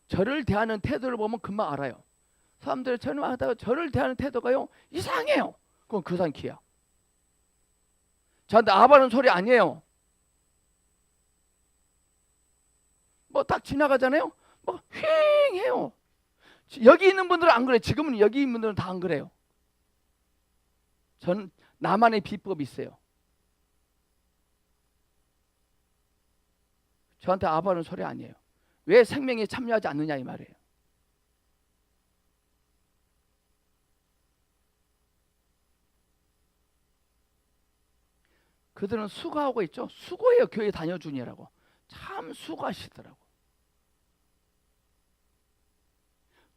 저를 대하는 태도를 보면 금방 알아요. 사람들이 저를 대하는 태도가요, 이상해요. 그건 그 사람 기야. 저한테 아바는 소리 아니에요. 뭐 딱 지나가잖아요. 뭐 휑 해요. 여기 있는 분들은 안 그래. 지금은 여기 있는 분들은 다 안 그래요. 저는 나만의 비법이 있어요. 저한테 아바는 소리 아니에요. 왜 생명에 참여하지 않느냐 이 말이에요. 그들은 수고하고 있죠. 수고해요. 교회 다녀주니라고. 참 수고하시더라고.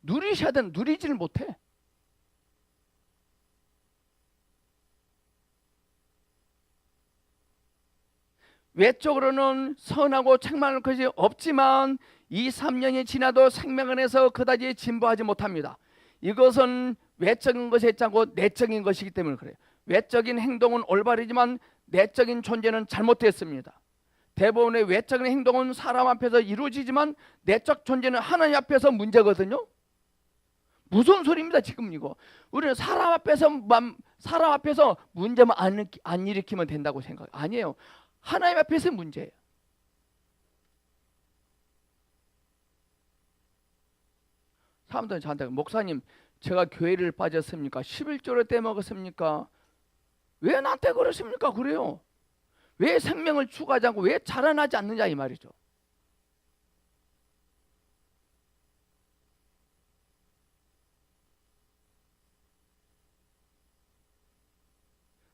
누리셔야 되는 누리지를 못해. 외적으로는 선하고 책망할 것이 없지만 2, 3년이 지나도 생명 안에서 그다지 진보하지 못합니다. 이것은 외적인 것에 있지 않고 내적인 것이기 때문에 그래요. 외적인 행동은 올바르지만 내적인 존재는 잘못됐습니다. 대부분의 외적인 행동은 사람 앞에서 이루어지지만 내적 존재는 하나님 앞에서 문제거든요. 무슨 소리입니다 지금 이거. 우리는 사람 앞에서 문제만 안 일으키면 된다고 생각해요. 아니에요. 하나님 앞에서 문제예요. 사람들은 저한테 목사님 제가 교회를 빠졌습니까? 11조를 떼먹었습니까? 왜 나한테 그러십니까? 그래요. 왜 생명을 추구하지 않고 왜 자라나지 않느냐 이 말이죠.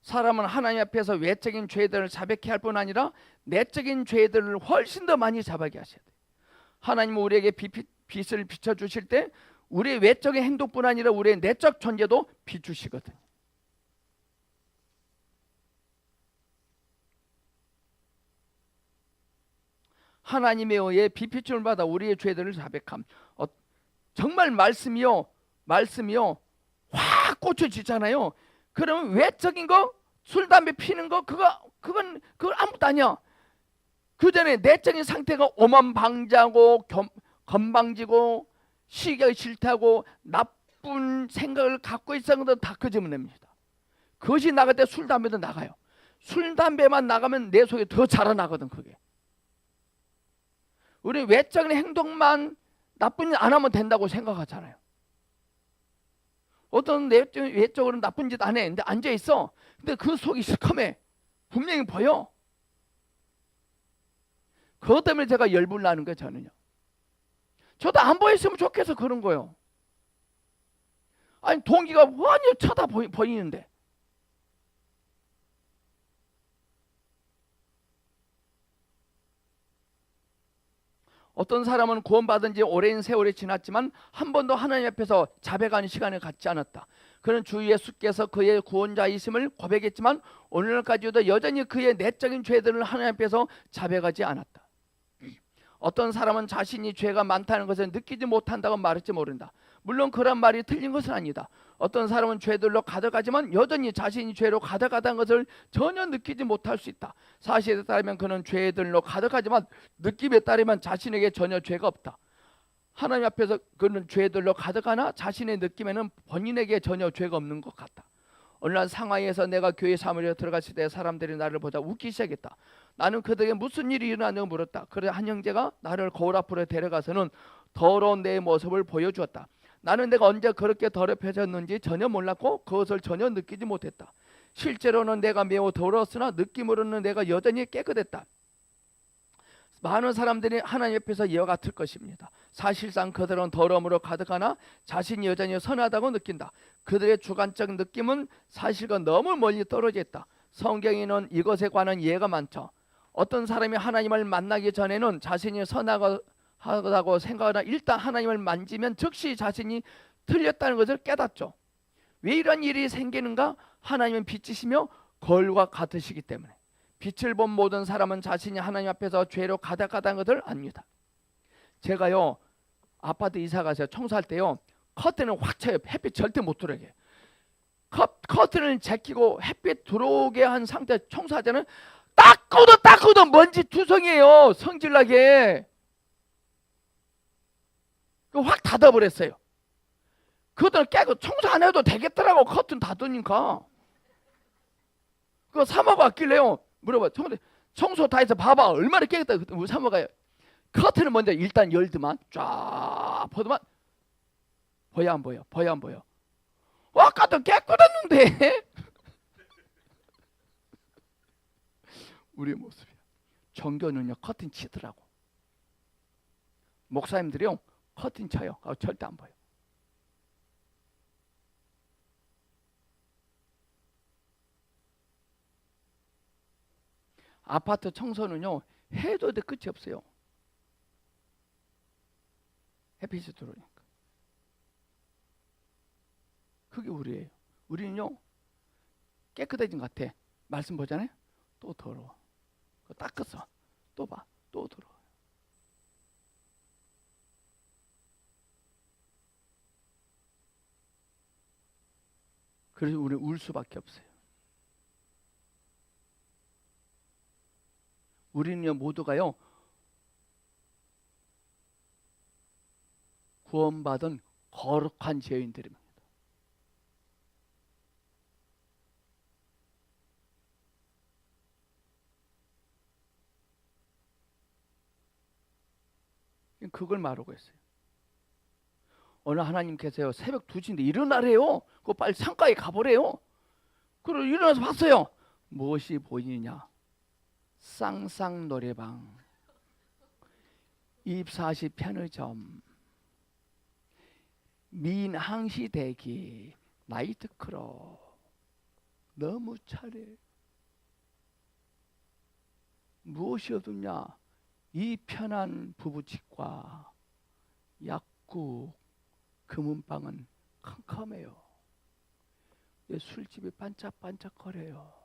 사람은 하나님 앞에서 외적인 죄들을 자백해 할 뿐 아니라 내적인 죄들을 훨씬 더 많이 자백해 하셔야 돼요. 하나님은 우리에게 빛을 비춰주실 때 우리의 외적인 행동뿐 아니라 우리의 내적 존재도 비추시거든요. 하나님의 의에 빛비춤을 받아 우리의 죄들을 자백함. 정말 말씀이요 확 꽂혀지잖아요. 그러면 외적인 거, 술 담배 피는 거 그건 아무것도 아니야. 그 전에 내적인 상태가 오만방자고 건방지고 시기가 싫다고 나쁜 생각을 갖고 있었던 것도 다 꺼지면 됩니다. 그것이 나갈 때 술 담배도 나가요. 술 담배만 나가면 내 속에 더 자라나거든. 그게 우리 외적인 행동만 나쁜 일 안 하면 된다고 생각하잖아요. 어떤 외적으로는 나쁜 짓 안 해. 근데 앉아 있어. 근데 그 속이 시커매. 분명히 보여. 그것 때문에 제가 열불 나는 거예요. 저는요. 저도 안 보였으면 좋겠어 그런 거요. 아니 동기가 완전 쳐다 보이는데. 어떤 사람은 구원받은 지 오랜 세월이 지났지만 한 번도 하나님 앞에서 자백하는 시간을 갖지 않았다. 그는 주 예수께서 그의 구원자이심을 고백했지만 오늘날까지도 여전히 그의 내적인 죄들을 하나님 앞에서 자백하지 않았다. 어떤 사람은 자신이 죄가 많다는 것을 느끼지 못한다고 말할지 모른다. 물론 그런 말이 틀린 것은 아니다. 어떤 사람은 죄들로 가득하지만 여전히 자신이 죄로 가득하다는 것을 전혀 느끼지 못할 수 있다. 사실에 따르면 그는 죄들로 가득하지만 느낌에 따르면 자신에게 전혀 죄가 없다. 하나님 앞에서 그는 죄들로 가득하나 자신의 느낌에는 본인에게 전혀 죄가 없는 것 같다. 어느 날 상하이에서 내가 교회 사무실에 들어갔을 때 사람들이 나를 보자 웃기 시작했다. 나는 그들에게 무슨 일이 일어났냐고 물었다. 그래서 한 형제가 나를 거울 앞으로 데려가서는 더러운 내 모습을 보여주었다. 나는 내가 언제 그렇게 더럽혀졌는지 전혀 몰랐고 그것을 전혀 느끼지 못했다. 실제로는 내가 매우 더러웠으나 느낌으로는 내가 여전히 깨끗했다. 많은 사람들이 하나님 옆에서 이와 같을 것입니다. 사실상 그들은 더러움으로 가득하나 자신이 여전히 선하다고 느낀다. 그들의 주관적 느낌은 사실과 너무 멀리 떨어져 있다. 성경에는 이것에 관한 예가 많죠. 어떤 사람이 하나님을 만나기 전에는 자신이 선하다고 생각하나 일단 하나님을 만지면 즉시 자신이 틀렸다는 것을 깨닫죠. 왜 이런 일이 생기는가? 하나님은 빛이시며 거울과 같으시기 때문에. 빛을 본 모든 사람은 자신이 하나님 앞에서 죄로 가득하다는 것을 압니다. 제가요 아파트 이사 가서 청소할 때요 커튼을 확 쳐요. 햇빛 절대 못 들어오게. 커튼을 제끼고 햇빛 들어오게 한 상태 청소할 때는 닦고도 먼지 투성이에요. 성질나게. 확 닫아버렸어요. 그것들은 깨고 청소 안 해도 되겠더라고. 커튼 닫으니까. 그거 사모가 왔길래요. 물어봐. 청소 다 해서 봐봐. 얼마나 깨겠다. 우리 사모가 커튼을 먼저 일단 열더만 쫙 보더만 보여 안 보여? 보여 안 보여? 아까도 깨끗했는데. 우리의 모습이야. 종교는요 커튼 치더라고. 목사님들이요 커튼 쳐요. 절대 안 보여. 아파트 청소는요 해도 돼 끝이 없어요. 햇빛이 들어오니까. 그게 우리예요. 우리는요 깨끗해진 것 같아. 말씀 보잖아요. 또 더러워. 닦았어. 또 봐. 또 더러워. 그래서 우리는 울 수밖에 없어요. 우리는요 모두가요 구원받은 거룩한 죄인들입니다. 그걸 말하고 있어요. 어느 하나님께서요 새벽 2시인데 일어나래요. 그거 빨리 창가에 가보래요. 그리고 일어나서 봤어요. 무엇이 보이느냐? 쌍쌍 노래방, 24시 편의점, 민항시 대기, 나이트클럽. 너무 차례. 무엇이 어둡냐? 이 편한 부부치과, 약국, 금은방은 캄캄해요. 술집이 반짝반짝거려요.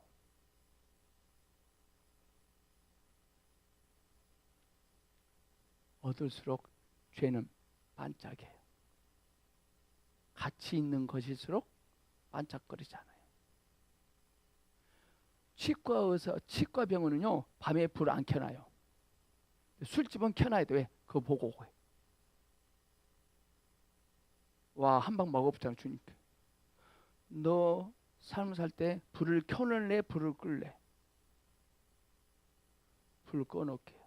얻을수록 죄는 반짝해요. 가치 있는 것일수록 반짝거리잖아요. 치과 병원은요 밤에 불 안 켜놔요. 술집은 켜놔야 돼. 왜? 그거 보고 오고. 와, 한 방 먹어보자면 주니까. 너 삶을 살 때 불을 켜놓을래? 불을 끌래? 불을 꺼놓을게요.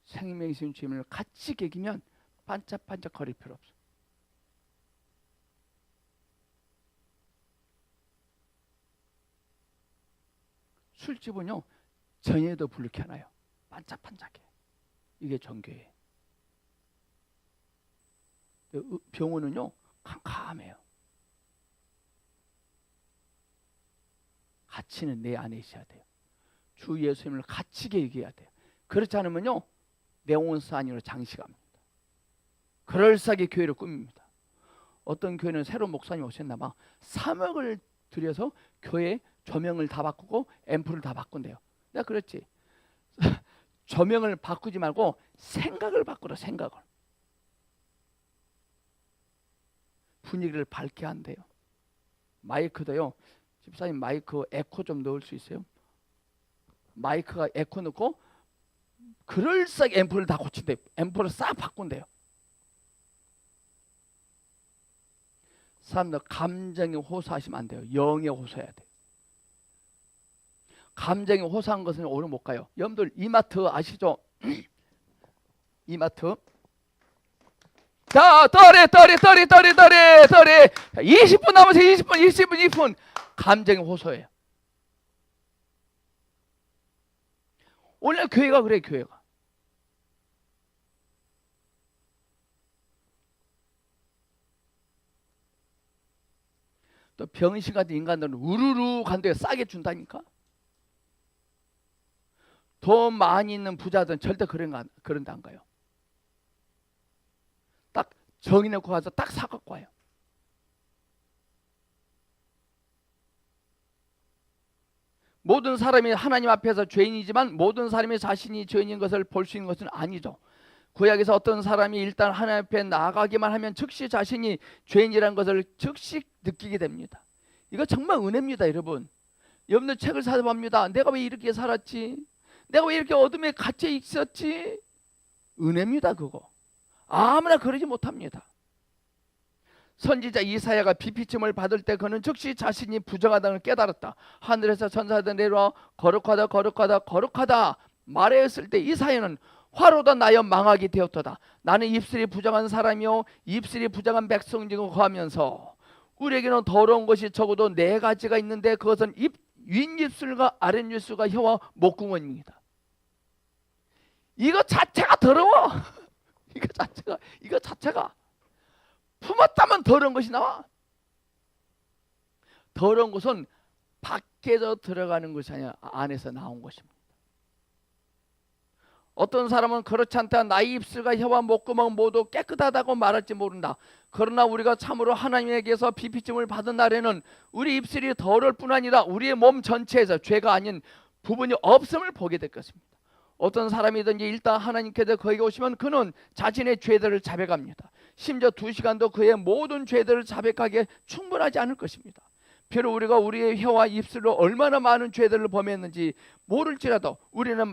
생명이신 주님을 같이 개기면 반짝반짝 거릴 필요 없어. 술집은요 저녁에도 불을 켜놔요. 반짝반짝해. 이게 종교예요. 병원은요 캄캄해요. 가치는 내 안에 있어야 돼요. 주 예수님을 가치게 얘기해야 돼요. 그렇지 않으면요 네온스 안으로 장식합니다. 그럴싸하게 교회를 꾸밉니다. 어떤 교회는 새로운 목사님 오셨나 봐. 3억을 들여서 교회 조명을 다 바꾸고 앰프를 다 바꾼대요. 내가 그랬지. 조명을 바꾸지 말고 생각을 바꾸라. 생각을. 분위기를 밝게 한대요. 마이크도요. 집사님 마이크 에코 좀 넣을 수 있어요? 마이크가 에코 넣고 그럴싸하게 앰프를 다 고친대요. 앰프를 싹 바꾼대요. 사람들 감정에 호소하시면 안 돼요. 영에 호소해야 돼요. 감정에 호소한 것은 오래 못 가요. 여러분들 이마트 아시죠? 이마트. 자, 떨이 20분 남았어요. 20분 감정에 호소해요. 오늘 교회가 그래, 교회가. 또 병신 같은 인간들은 우르르 간도에 싸게 준다니까. 돈 많이 있는 부자들은 절대 그런데 안 가요. 딱 정해놓고 가서 딱 사갖고 와요. 모든 사람이 하나님 앞에서 죄인이지만 모든 사람이 자신이 죄인인 것을 볼 수 있는 것은 아니죠. 구약에서 어떤 사람이 일단 하나님 앞에 나가기만 하면 즉시 자신이 죄인이라는 것을 즉시 느끼게 됩니다. 이거 정말 은혜입니다, 여러분. 여러분들 책을 찾아봅니다. 내가 왜 이렇게 살았지? 내가 왜 이렇게 어둠에 갇혀 있었지? 은혜입니다, 그거. 아무나 그러지 못합니다. 선지자 이사야가 비피침을 받을 때 그는 즉시 자신이 부정하다는 걸 깨달았다. 하늘에서 천사들 내려와 거룩하다 거룩하다 거룩하다 말하였을 때 이사야는 화로다 나여 망하게 되었도다. 나는 입술이 부정한 사람이요 입술이 부정한 백성이고 하면서 우리에게는 더러운 것이 적어도 4가지가 있는데 그것은 윗입술과 아랫입술과 혀와 목구멍입니다. 이거 자체가 더러워. 이거 자체가 품었다면 더러운 것이 나와. 더러운 것은 밖에서 들어가는 것이 아니라 안에서 나온 것입니다. 어떤 사람은 그렇지 않다. 나의 입술과 혀와 목구멍 모두 깨끗하다고 말할지 모른다. 그러나 우리가 참으로 하나님에게서 비피침을 받은 날에는 우리 입술이 더러울 뿐 아니라 우리의 몸 전체에서 죄가 아닌 부분이 없음을 보게 될 것입니다. 어떤 사람이든지 일단 하나님께서 거기 오시면 그는 자신의 죄들을 자백합니다. 심지어 2시간도 그의 모든 죄들을 자백하기에 충분하지 않을 것입니다. 비록 우리가 우리의 혀와 입술로 얼마나 많은 죄들을 범했는지 모를지라도 우리는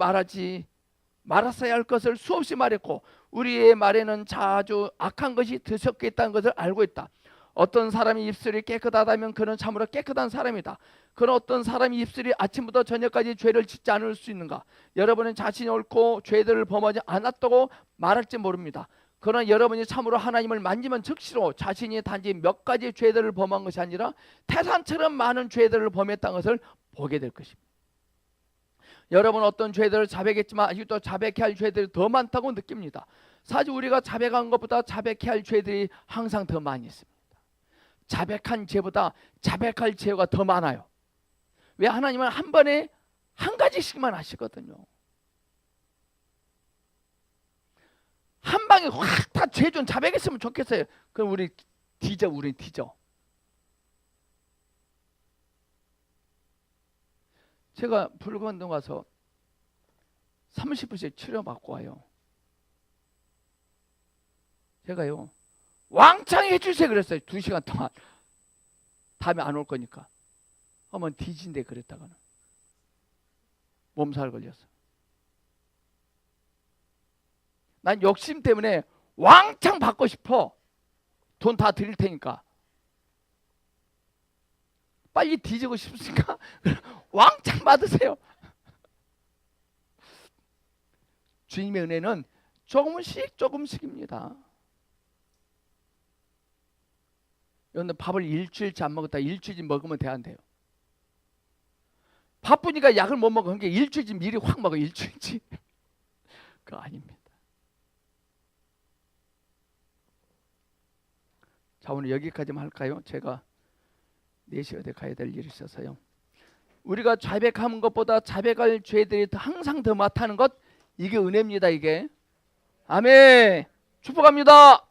말았어야 할 것을 수없이 말했고 우리의 말에는 자주 악한 것이 들섞여 있다는 것을 알고 있다. 어떤 사람이 입술이 깨끗하다면 그는 참으로 깨끗한 사람이다. 그런 어떤 사람이 입술이 아침부터 저녁까지 죄를 짓지 않을 수 있는가? 여러분은 자신이 옳고 죄들을 범하지 않았다고 말할지 모릅니다. 그러나 여러분이 참으로 하나님을 만지면 즉시로 자신이 단지 몇 가지 죄들을 범한 것이 아니라 태산처럼 많은 죄들을 범했다는 것을 보게 될 것입니다. 여러분 어떤 죄들을 자백했지만 아직도 자백해야 할 죄들이 더 많다고 느낍니다. 사실 우리가 자백한 것보다 자백해야 할 죄들이 항상 더 많이 있습니다. 자백한 죄보다 자백할 죄가 더 많아요. 왜? 하나님은 한 번에 한 가지씩만 하시거든요. 한 방에 확 다 죄 좀 자백했으면 좋겠어요. 그럼 우리 뒤져. 제가 불건동 가서 30분씩 치료받고 와요. 제가요 왕창 해주세요 그랬어요. 2시간 동안. 다음에 안 올 거니까. 한번 뒤진대 그랬다가는 몸살 걸렸어. 난 욕심 때문에 왕창 받고 싶어. 돈 다 드릴 테니까. 빨리 뒤지고 싶으니까 왕창 받으세요. 주님의 은혜는 조금씩입니다. 여러분들 밥을 일주일치 안 먹었다. 일주일치 먹으면 돼, 안 돼요? 바쁘니까 약을 못 먹어. 그러니까 일주일치 미리 확 먹어. 일주일치. 그거 아닙니다. 자, 오늘 여기까지만 할까요? 제가 4시에 어디 가야 될 일이 있어서요. 우리가 자백하는 것보다 자백할 죄들이 항상 더 많다는 것, 이게 은혜입니다. 이게. 아멘. 축복합니다.